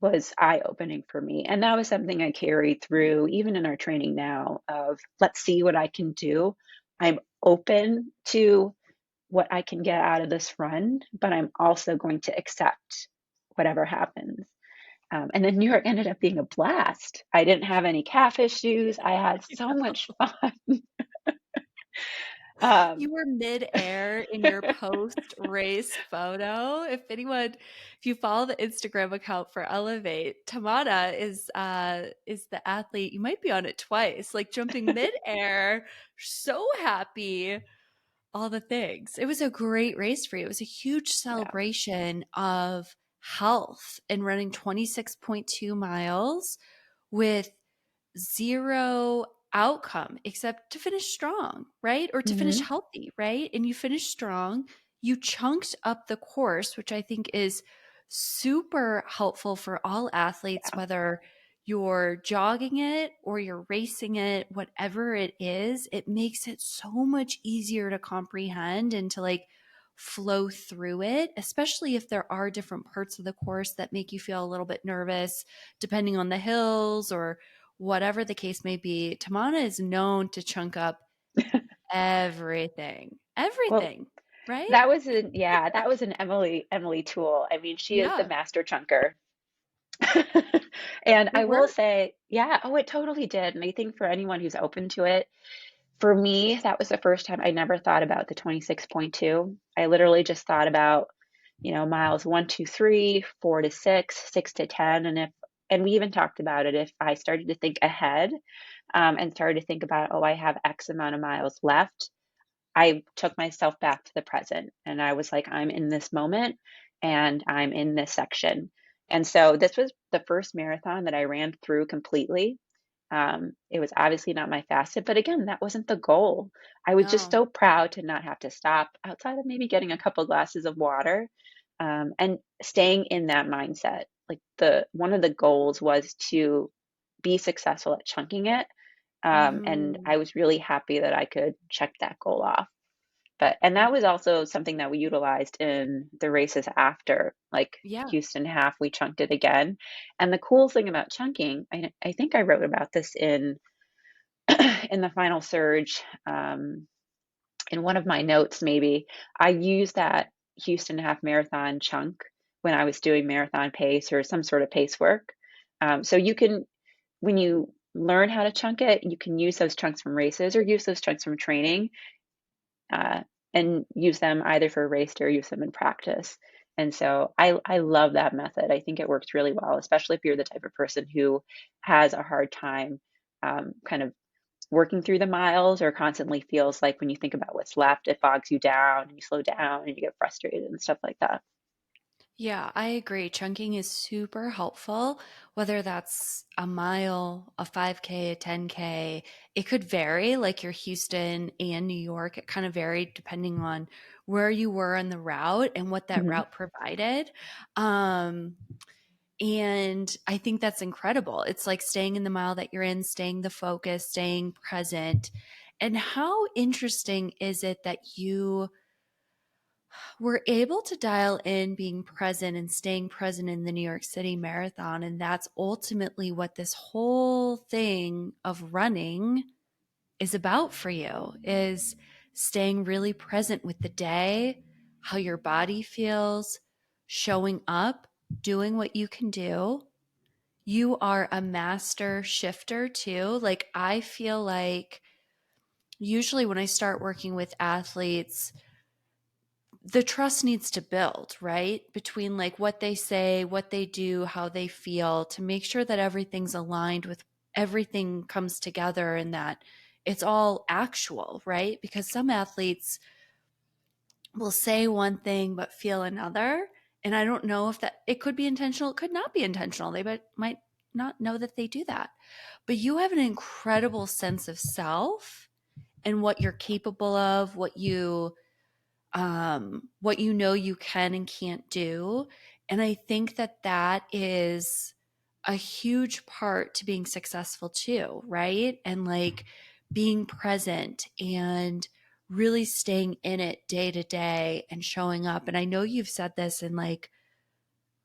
was eye opening for me. And that was something I carried through even in our training now of let's see what I can do. I'm open to what I can get out of this run, but I'm also going to accept whatever happens. And then New York ended up being a blast. I didn't have any calf issues. I had so much fun. Um, You were midair in your post-race photo. If you follow the Instagram account for Elevate, Tamanna is the athlete. You might be on it twice, like jumping midair, so happy, all the things. It was a great race for you. It was a huge yeah. celebration of health and running 26.2 miles with zero outcome except to finish strong, right? Or to finish Hmm. healthy, right? And you finish strong. You chunked up the course, which I think is super helpful for all athletes, Yeah. whether you're jogging it or you're racing it, whatever it is, it makes it so much easier to comprehend and to like flow through it, especially if there are different parts of the course that make you feel a little bit nervous, depending on the hills or whatever the case may be. Tamanna is known to chunk up everything, Well, everything, right? that was an Emily tool. I mean, she is the Yeah, master chunker. And it I will worked. say, yeah, oh, it totally did. And I think for anyone who's open to it, for me, that was the first time I never thought about the 26.2. I literally just thought about, miles 1, 2, 3, 4 to 6, 6 to 10. And we even talked about it. If I started to think ahead, and started to think about, oh, I have X amount of miles left, I took myself back to the present and I was like, I'm in this moment and I'm in this section. And so this was the first marathon that I ran through completely. It was obviously not my fastest, but again, that wasn't the goal. I was just No. so proud to not have to stop outside of maybe getting a couple glasses of water, and staying in that mindset. Like the one of the goals was to be successful at chunking it. And Mhm. I was really happy that I could check that goal off. And that was also something that we utilized in the races after, like Yeah. Houston half, we chunked it again. And the cool thing about chunking, I think I wrote about this in in the final surge, in one of my notes, maybe I used that Houston half marathon chunk when I was doing marathon pace or some sort of pace work. So you can, when you learn how to chunk it, you can use those chunks from races or use those chunks from training, uh, and use them either for a race or use them in practice. And so I love that method. I think it works really well, especially if you're the type of person who has a hard time kind of working through the miles or constantly feels like when you think about what's left, it bogs you down and you slow down and you get frustrated and stuff like that. Yeah, I agree. Chunking is super helpful, whether that's a mile, a 5K, a 10K. It could vary, like your Houston and New York. It kind of varied depending on where you were on the route and what that Hmm. route provided. Um, and I think that's incredible. It's like staying in the mile that you're in, staying the focus, staying present. And how interesting is it that you were able to dial in being present and staying present in the New York City Marathon? And that's ultimately what this whole thing of running is about for you, is staying really present with the day, how your body feels, showing up, doing what you can do. You are a master shifter too. Like, I feel like usually when I start working with athletes, the trust needs to build, right? Between like what they say, what they do, how they feel, to make sure that everything's aligned with everything comes together and that it's all actual, right? Because some athletes will say one thing but feel another. And I don't know if that, it could be intentional, it could not be intentional. They might not know that they do that. But you have an incredible sense of self and what you're capable of, what you know you can and can't do. And I think that that is a huge part to being successful too, right? And like being present and really staying in it day to day and showing up. And I know you've said this in like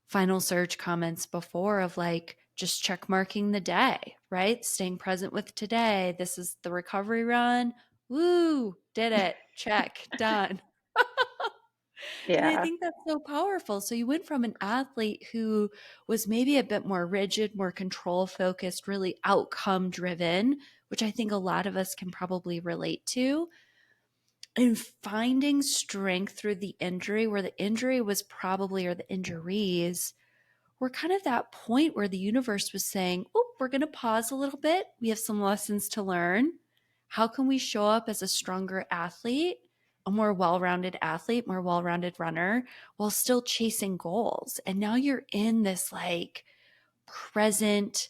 final surge comments before of like just check marking the day, right? Staying present with today. This is the recovery run. Woo, did it. Check, done. And I Yeah. think that's so powerful. So you went from an athlete who was maybe a bit more rigid, more control focused, really outcome driven, which I think a lot of us can probably relate to, and finding strength through the injury, where the injury was probably, or the injuries we're kind of that point where the universe was saying, oh, we're going to pause a little bit. We have some lessons to learn. How can we show up as a stronger athlete, a more well rounded athlete, more well rounded runner, while still chasing goals? And now you're in this like present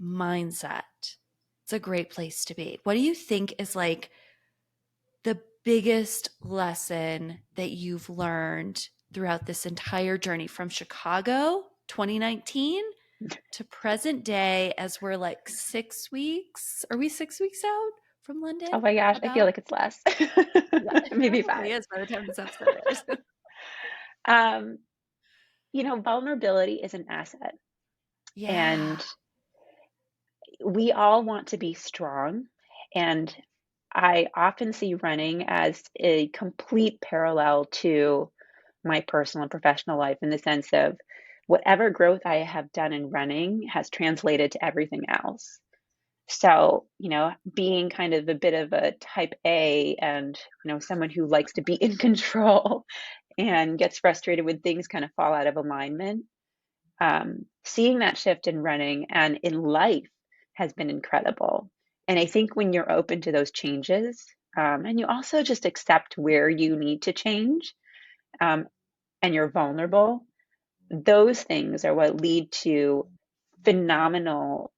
mindset. It's a great place to be. What do you think is like the biggest lesson that you've learned throughout this entire journey from Chicago 2019 to present day, as we're like 6 weeks? Are we 6 weeks out from Oh London? my gosh, I feel About? like it's less. Yeah, it Maybe probably five. is by the time this episode airs. Um, vulnerability is an asset, Yeah. and we all want to be strong. And I often see running as a complete parallel to my personal and professional life in the sense of whatever growth I have done in running has translated to everything else. So, being kind of a bit of a type A and, someone who likes to be in control and gets frustrated when things kind of fall out of alignment, seeing that shift in running and in life has been incredible. And I think when you're open to those changes, and you also just accept where you need to change, um, and you're vulnerable, those things are what lead to phenomenal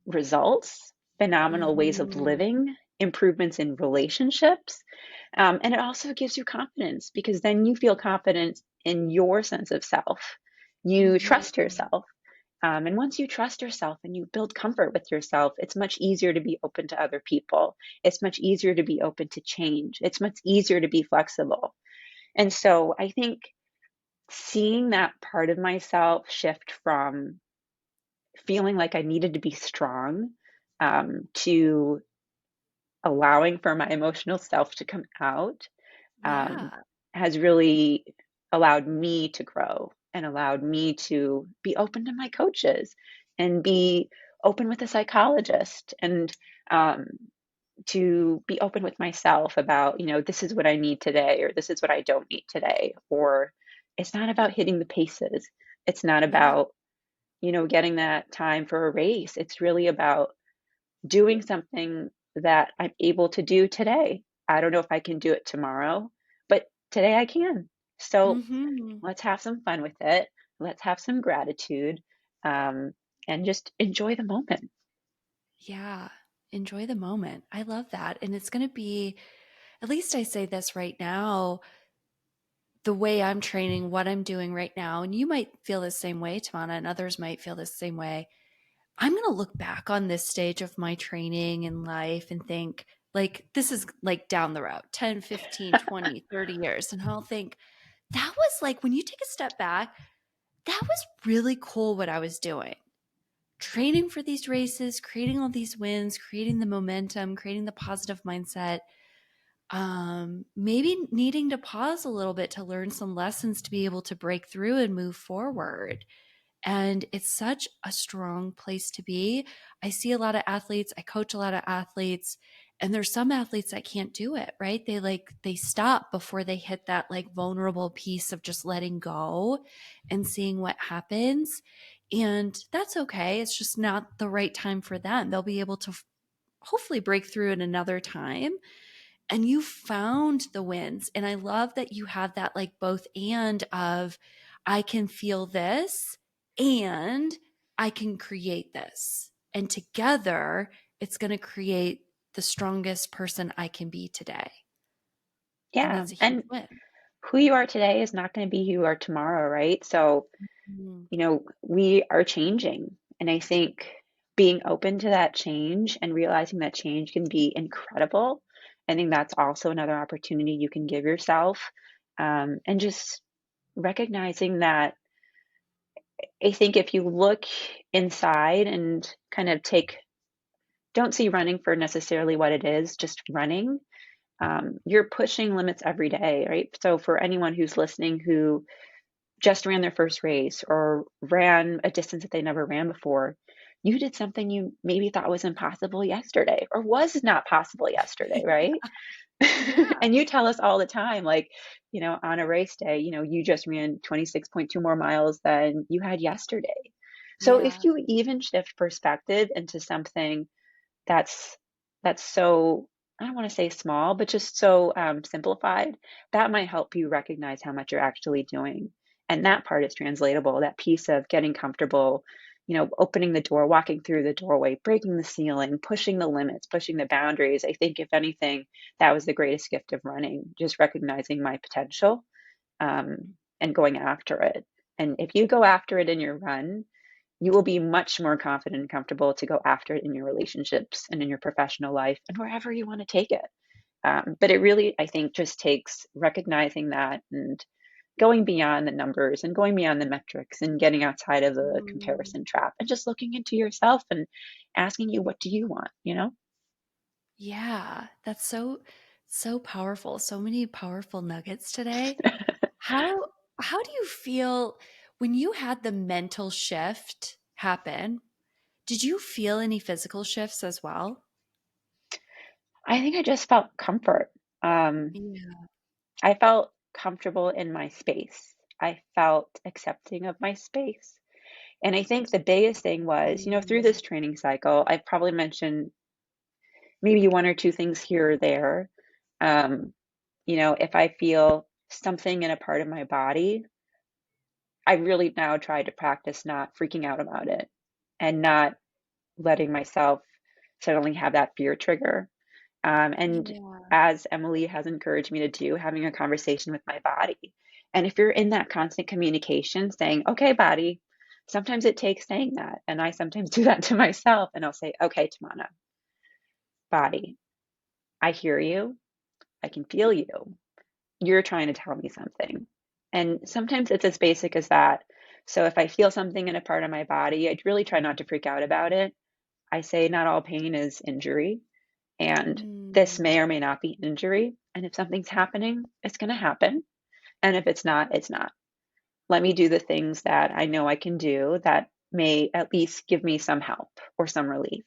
results, phenomenal ways of Mhm. living, improvements in relationships. And it also gives you confidence because then you feel confident in your sense of self. You trust Mhm. yourself. And once you trust yourself and you build comfort with yourself, it's much easier to be open to other people. It's much easier to be open to change. It's much easier to be flexible. And so I think seeing that part of myself shift from feeling like I needed to be strong, to allowing for my emotional self to come out, um, Yeah. has really allowed me to grow and allowed me to be open to my coaches and be open with a psychologist and um, to be open with myself about, this is what I need today, or this is what I don't need today, or it's not about hitting the paces. It's not Yeah. about, getting that time for a race. It's really about doing something that I'm able to do today. I don't know if I can do it tomorrow, but today I can. So Mhm. let's have some fun with it. Let's have some gratitude, um, and just enjoy the moment. Yeah. Enjoy the moment. I love that. And it's going to be, at least I say this right now, the way I'm training, what I'm doing right now, and you might feel the same way, Tamana, and others might feel the same way. I'm going to look back on this stage of my training and life and think, like, this is like down the road 10, 15, 20, 30 years. And I'll think, that was like, when you take a step back, that was really cool what I was doing. Training for these races, creating all these wins, creating the momentum, creating the positive mindset, maybe needing to pause a little bit to learn some lessons to be able to break through and move forward. And it's such a strong place to be. I see a lot of athletes, I coach a lot of athletes, and there's some athletes that can't do it, right? They stop before they hit that like vulnerable piece of just letting go and seeing what happens. And that's okay. It's just not the right time for them. They'll be able to hopefully break through at another time, and you found the wins. And I love that you have that like both and of, I can feel this and I can create this. And together it's going to create the strongest person I can be today. And Yeah. that's a huge And win. who you are today is not going to be who you are tomorrow, right? So, Mm. we are changing. And I think being open to that change and realizing that change can be incredible. I think that's also another opportunity you can give yourself. And just recognizing that I think if you look inside and kind of don't see running for necessarily what it is, just running, you're pushing limits every day, right? So for anyone who's listening who just ran their first race or ran a distance that they never ran before, you did something you maybe thought was impossible yesterday or was not possible yesterday, right? Yeah. And you tell us all the time, like, on a race day, you just ran 26.2 more miles than you had yesterday. So if Yeah. you even shift perspective into something that's so, I don't wanna say small, but just so, simplified, that might help you recognize how much you're actually doing, and that part is translatable, that piece of getting comfortable, opening the door, walking through the doorway, breaking the ceiling, pushing the limits, pushing the boundaries. I think if anything, that was the greatest gift of running, just recognizing my potential, and going after it, and if you go after it in your run, you will be much more confident and comfortable to go after it in your relationships and in your professional life and wherever you want to take it. But it really, I think, just takes recognizing that and going beyond the numbers and going beyond the metrics and getting outside of the Mm. comparison trap and just looking into yourself and asking you, what do you want? Yeah. That's so powerful. So many powerful nuggets today. How how do you feel when you had the mental shift happen? Did you feel any physical shifts as well? I think I just felt comfort. Yeah. I felt comfortable in my space. I felt accepting of my space. And I think the biggest thing was, through Mm. this training cycle, I've probably mentioned maybe one or two things here or there. Um, if I feel something in a part of my body, I really now try to practice not freaking out about it and not letting myself suddenly have that fear trigger. And Yeah. as Emily has encouraged me to do, having a conversation with my body. And if you're in that constant communication, saying, okay, body, sometimes it takes saying that. And I sometimes do that to myself. And I'll say, okay, Tamana, body, I hear you. I can feel you. You're trying to tell me something. And sometimes it's as basic as that. So if I feel something in a part of my body, I really try not to freak out about it. I say not all pain is injury. And This Mm. may or may not be injury. And if something's happening, it's going to happen. And if it's not, it's not. Let me do the things that I know I can do that may at least give me some help or some relief.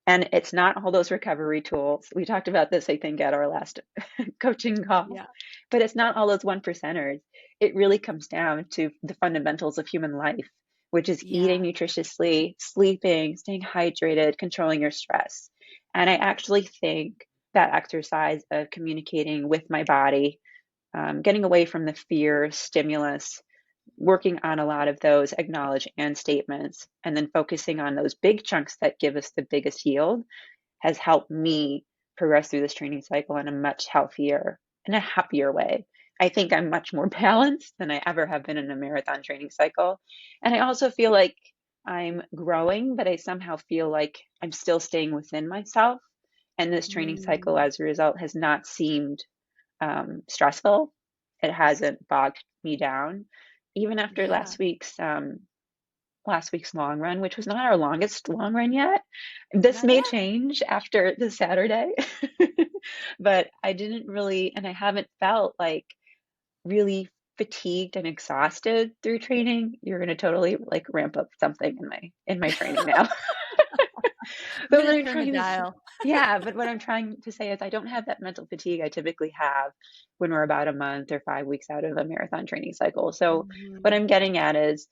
And it's not all those recovery tools. We talked about this, I think, at our last coaching call, Yeah. but it's not all those one percenters. It really comes down to the fundamentals of human life, which is Yeah. eating nutritiously, sleeping, staying hydrated, controlling your stress. And I actually think that exercise of communicating with my body, getting away from the fear stimulus, working on a lot of those acknowledge and statements, and then focusing on those big chunks that give us the biggest yield has helped me progress through this training cycle in a much healthier and a happier way. I think I'm much more balanced than I ever have been in a marathon training cycle. And I also feel like I'm growing, but I somehow feel like I'm still staying within myself. And this training cycle, Mm. as a result, has not seemed stressful. It hasn't bogged me down. Even after Yeah. last week's long run, which was not our longest long run yet. This Not may yet. change after the Saturday, but I didn't really, and I haven't felt like really fatigued and exhausted through training. You're going to totally like ramp up something in my training now. I'm But what gonna I'm turn the trying to dial. yeah, but what I'm trying to say is I don't have that mental fatigue I typically have when we're about a month or 5 weeks out of a marathon training cycle. So what Mhm. I'm getting at is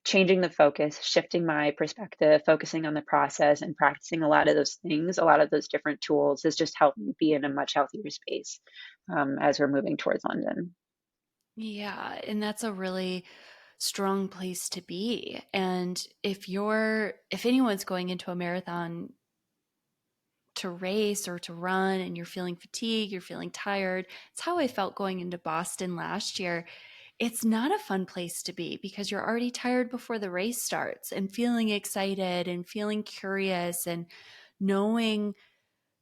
changing the focus, shifting my perspective, focusing on the process and practicing a lot of those things, a lot of those different tools has just helped me be in a much healthier space as we're moving towards London. Yeah, and that's a really strong place to be. And if anyone's going into a marathon to race or to run and you're feeling fatigued, you're feeling tired, it's how I felt going into Boston last year. It's not a fun place to be because you're already tired before the race starts and feeling excited and feeling curious and knowing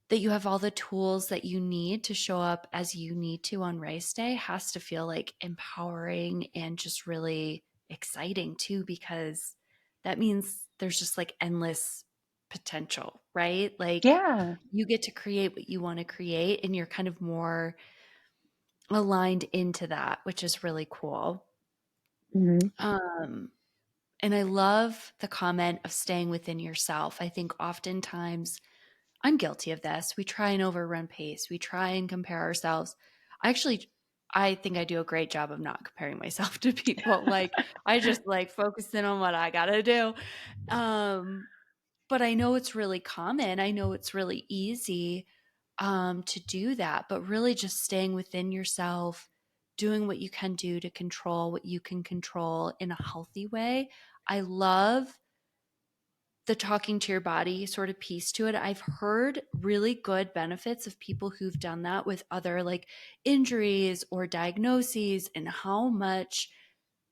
that you have all the tools that you need to show up as you need to on race day has to feel like empowering and just really exciting too, because that means there's just like endless potential, right? Like Yeah. you get to create what you want to create and you're kind of more aligned into that, which is really cool. Hmm. Um, and I love the comment of staying within yourself. I think oftentimes I'm guilty of this. We try and overrun pace. We try and compare ourselves. I think I do a great job of not comparing myself to people. Like I just like focus in on what I gotta do. Um, but I know it's really common. I know it's really easy to do that. But really, just staying within yourself, doing what you can do to control what you can control in a healthy way. I love the talking to your body sort of piece to it. I've heard really good benefits of people who've done that with other like injuries or diagnoses and how much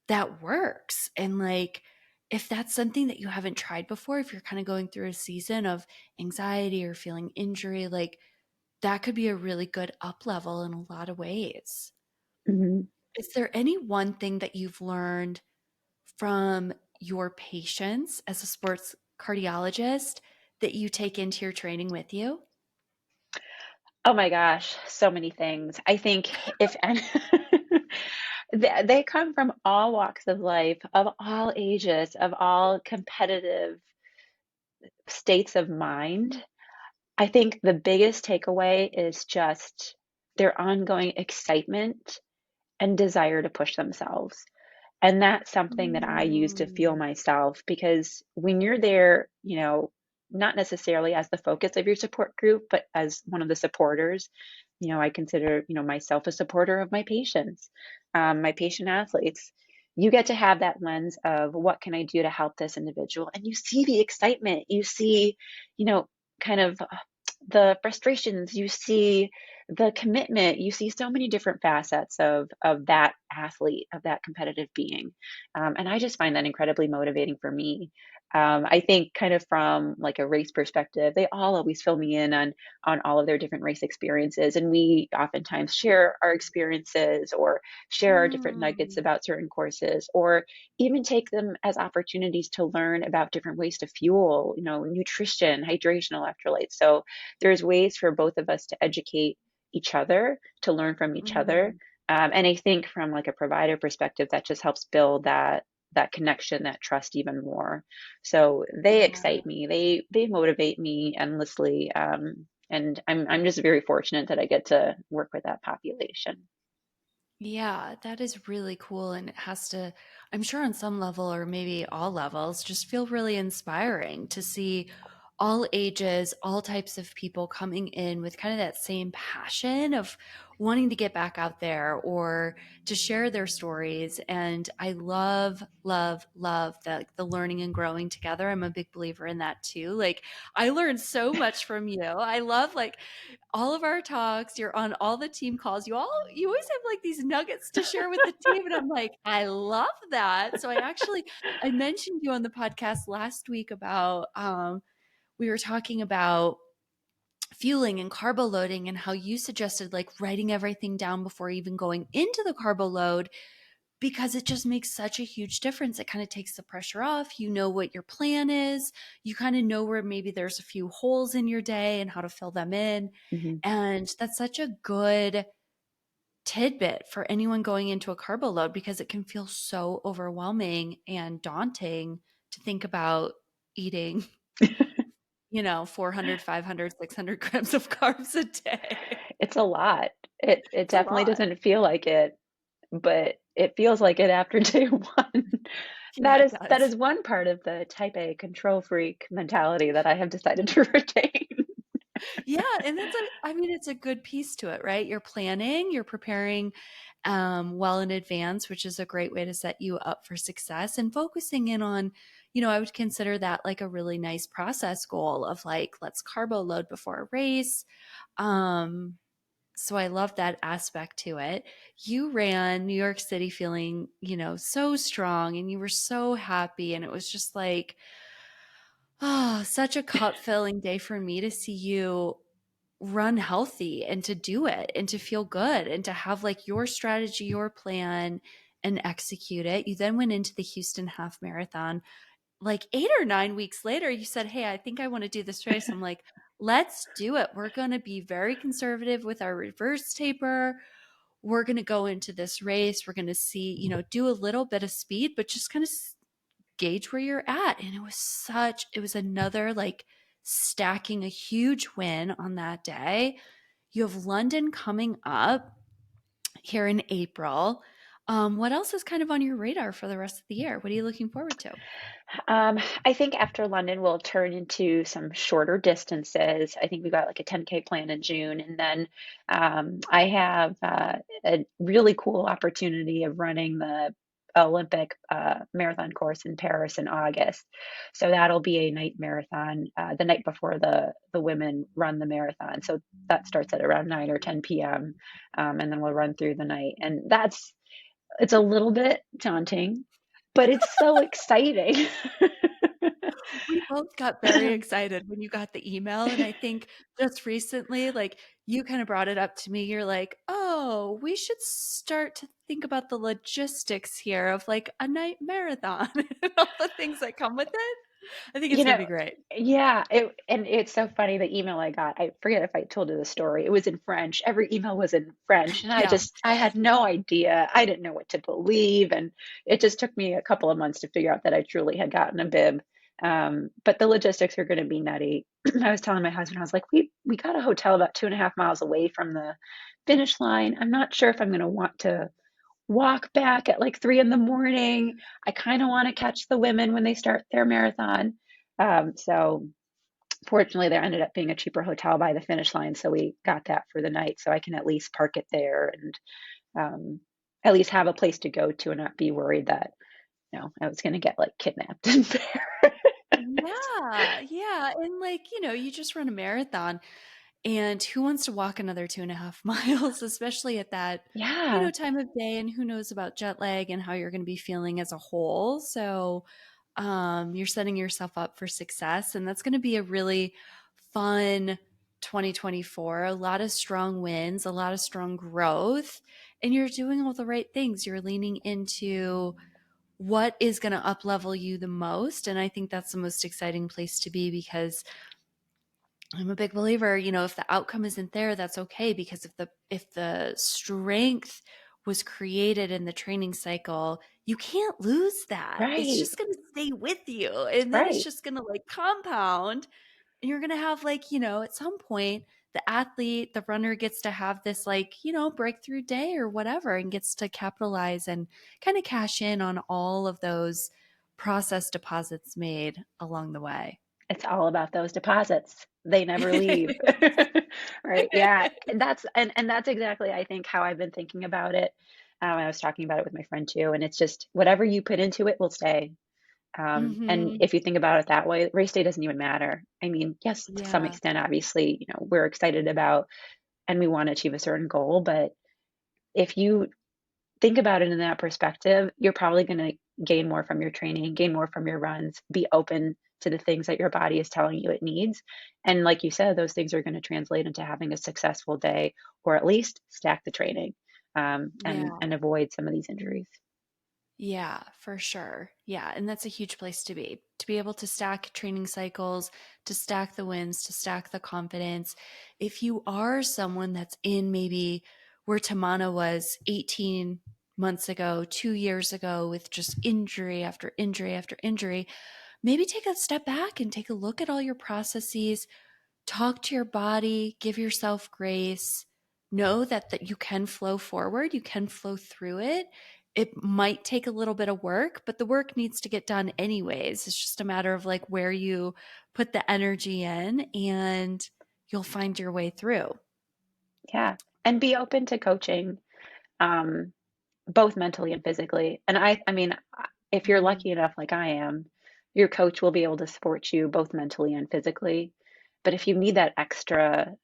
that works. And like, if that's something that you haven't tried before, if you're kind of going through a season of anxiety or feeling injury, like that could be a really good up level in a lot of ways. Hmm. Is there any one thing that you've learned from your patients as a sports cardiologist that you take into your training with you? Oh my gosh, so many things. I think if any, they come from all walks of life, of all ages, of all competitive states of mind. I think the biggest takeaway is just their ongoing excitement and desire to push themselves. And that's something that I use to feel Mm. myself because when you're there, not necessarily as the focus of your support group, but as one of the supporters, I consider, myself a supporter of my patient athletes. You get to have that lens of what can I do to help this individual? And you see the excitement, you see, you know, kind of the frustrations, you see the commitment, you see so many different facets of that athlete, of that competitive being. And I just find that incredibly motivating for me. I think kind of from like a race perspective, they all always fill me in on all of their different race experiences, and we oftentimes share our experiences or share our different nuggets Mm. about certain courses, or even take them as opportunities to learn about different ways to fuel, nutrition, hydration, electrolytes. So there's ways for both of us to educate each other, to learn from each other. Mm. And I think from like a provider perspective, that just helps build that connection, that trust even more. So they Yeah. excite me. They motivate me endlessly. And I'm just very fortunate that I get to work with that population. Yeah, that is really cool. And it has to, I'm sure on some level or maybe all levels, just feel really inspiring to see all ages, all types of people coming in with kind of that same passion of wanting to get back out there or to share their stories. And I love, love, love the learning and growing together. I'm a big believer in that too. Like I learned so much from you. I love like all of our talks, you're on all the team calls. You always have like these nuggets to share with the team. And I'm like, I love that. So I mentioned you on the podcast last week about we were talking about fueling and carbo loading and how you suggested like writing everything down before even going into the carbo load because it just makes such a huge difference. It kind of takes the pressure off. You know what your plan is. You kind of know where maybe there's a few holes in your day and how to fill them in. Mhm. And that's such a good tidbit for anyone going into a carbo load because it can feel so overwhelming and daunting to think about eating, 400, 500, 600 grams of carbs a day. It's a lot. It It's a definitely lot. doesn't feel like it, but it feels like it after day 1. Yeah, That it is does. one part of the type A control freak mentality that I have decided to retain. Yeah, and I mean, it's a good piece to it, right? You're planning, you're preparing well in advance, which is a great way to set you up for success and focusing in on, I would consider that like a really nice process goal of like, let's carbo load before a race. Um, so I love that aspect to it. You ran New York City feeling, so strong and you were so happy. And it was just like, oh, such a cup filling day for me to see you run healthy and to do it and to feel good and to have like your strategy, your plan and execute it. You then went into the Houston half marathon. Like 8 or 9 weeks later, you said, hey, I think I want to do this race. I'm like, let's do it. We're going to be very conservative with our reverse taper. We're going to go into this race. We're going to see, do a little bit of speed, but just kind of gauge where you're at. And it was another like stacking a huge win on that day. You have London coming up here in April. What else is kind of on your radar for the rest of the year? What are you looking forward to? I think after London, we'll turn into some shorter distances. I think we've got like a 10K plan in June. And then I have a really cool opportunity of running the Olympic marathon course in Paris in August. So that'll be a night marathon the night before the women run the marathon. So that starts at around 9 or 10 p.m. And then we'll run through the night. And it's a little bit daunting, but it's so exciting. We both got very excited when you got the email. And I think just recently, like you kind of brought it up to me. You're like, oh, we should start to think about the logistics here of like a night marathon and all the things that come with it. I think it's You going to know, be great. yeah, and it's so funny, the email I got, I forget if I told you the story. It was in French. Every email was in French, and Yeah. I had no idea. I didn't know what to believe, and it just took me a couple of months to figure out that I truly had gotten a bib. But the logistics are going to be nutty. I was telling my husband, I was like, we got a hotel about 2.5 miles away from the finish line. I'm not sure if I'm going to want to walk back at like 3 in the morning. I kind of want to catch the women when they start their marathon. So fortunately, there ended up being a cheaper hotel by the finish line, so we got that for the night, so I can at least park it there and um, at least have a place to go to and not be worried that I was going to get like kidnapped in there. Yeah. Yeah. And like, you just run a marathon. And who wants to walk another 2.5 miles, especially at that, Yeah, time of day? And who knows about jet lag and how you're going to be feeling as a whole. So, you're setting yourself up for success. And that's going to be a really fun 2024. A lot of strong wins, a lot of strong growth. And you're doing all the right things. You're leaning into what is going to up level you the most. And I think that's the most exciting place to be because I'm a big believer, if the outcome isn't there, that's okay because if the strength was created in the training cycle, you can't lose that. It's right, just going to stay with you and then it's right. just going to like compound and you're going to have like, at some point the athlete, the runner gets to have this like, breakthrough day or whatever and gets to capitalize and kind of cash in on all of those process deposits made along the way. It's all about those deposits. They never leave. Right, yeah, and that's exactly, I think, how I've been thinking about it. I was talking about it with my friend too, and it's just whatever you put into it will stay. And Mhm. if you think about it that way, race day doesn't even matter. I mean, yes, to some Yeah. extent, obviously, we're excited about and we want to achieve a certain goal, but if you think about it in that perspective, you're probably going to gain more from your training, gain more from your runs, be open to the things that your body is telling you it needs. And like you said, those things are going to translate into having a successful day or at least stack the training Yeah. and avoid some of these injuries. Yeah, for sure. Yeah, and that's a huge place to be able to stack training cycles, to stack the wins, to stack the confidence. If you are someone that's in maybe where Tamanna was 18 months ago, 2 years ago, with just injury after injury after injury, maybe take a step back and take a look at all your processes, talk to your body, give yourself grace, know that you can flow forward, you can flow through it. It might take a little bit of work, but the work needs to get done anyways. It's just a matter of like where you put the energy in and you'll find your way through. Yeah. And be open to coaching, um, both mentally and physically. And I mean, if you're Mhm. lucky enough, like I am, your coach will be able to support you both mentally and physically. But if you need that extra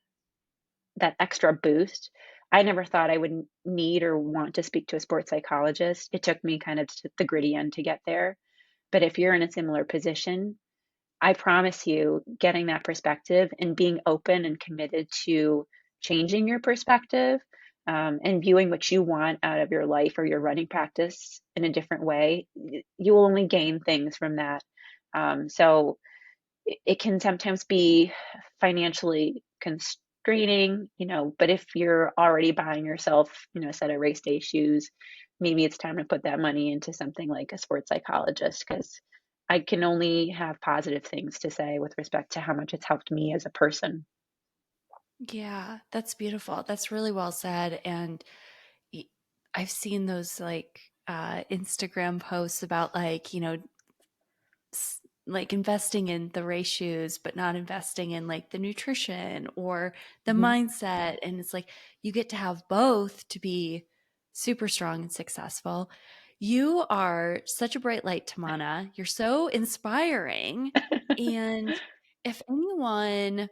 boost. I never thought I would need or want to speak to a sports psychologist. It took me kind of to the gritty end to get there. But if you're in a similar position, I promise you, getting that perspective and being open and committed to changing your perspective and viewing what you want out of your life or your running practice in a different way, you will only gain things from that. So it can sometimes be financially constraining, but if you're already buying yourself, a set of race day shoes, maybe it's time to put that money into something like a sports psychologist because I can only have positive things to say with respect to how much it's helped me as a person. Yeah, that's beautiful. That's really well said. And y- I've seen those like Instagram posts about like investing in the race shoes, but not investing in like the nutrition or the Mhm. mindset. And it's like you get to have both to be super strong and successful. You are such a bright light, Tamana. You're so inspiring. And if anyone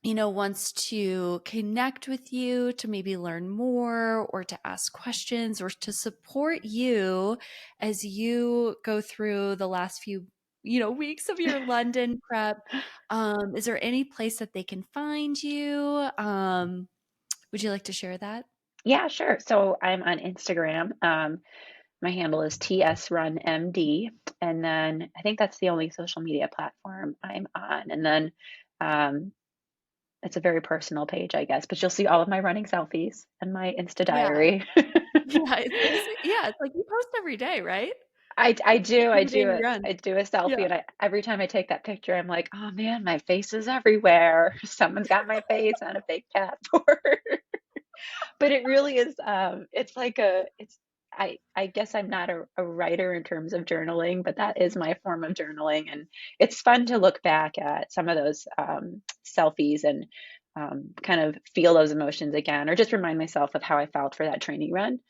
wants to connect with you to maybe learn more or to ask questions or to support you as you go through the last few weeks of your London prep. Is there any place that they can find you? Would you like to share that? Yeah, sure. So I'm on Instagram. My handle is TSRunMD. And then I think that's the only social media platform I'm on. And then um, it's a very personal page, I guess, but you'll see all of my running selfies and my Insta Yeah. diary. It's like you post every day, right? I do, I Every day do you it. run. I do a selfie, Yeah. and every time I take that picture, I'm like, oh man, my face is everywhere. Someone's got my face on a fake passport. But it really is, it's like I guess I'm not a writer in terms of journaling, but that is my form of journaling, and it's fun to look back at some of those selfies and kind of feel those emotions again, or just remind myself of how I felt for that training run.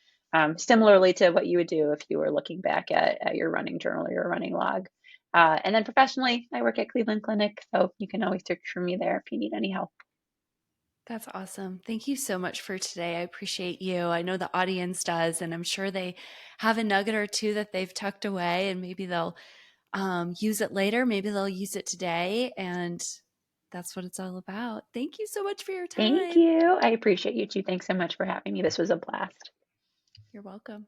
Similarly to what you would do if you were looking back at your running journal or your running log. And then professionally, I work at Cleveland Clinic, so you can always search for me there if you need any help. That's awesome. Thank you so much for today. I appreciate you. I know the audience does, and I'm sure they have a nugget or two that they've tucked away, and maybe they'll use it later. Maybe they'll use it today. And that's what it's all about. Thank you so much for your Thank time. you. I appreciate you too. Thanks so much for having me. This was a blast. You're welcome.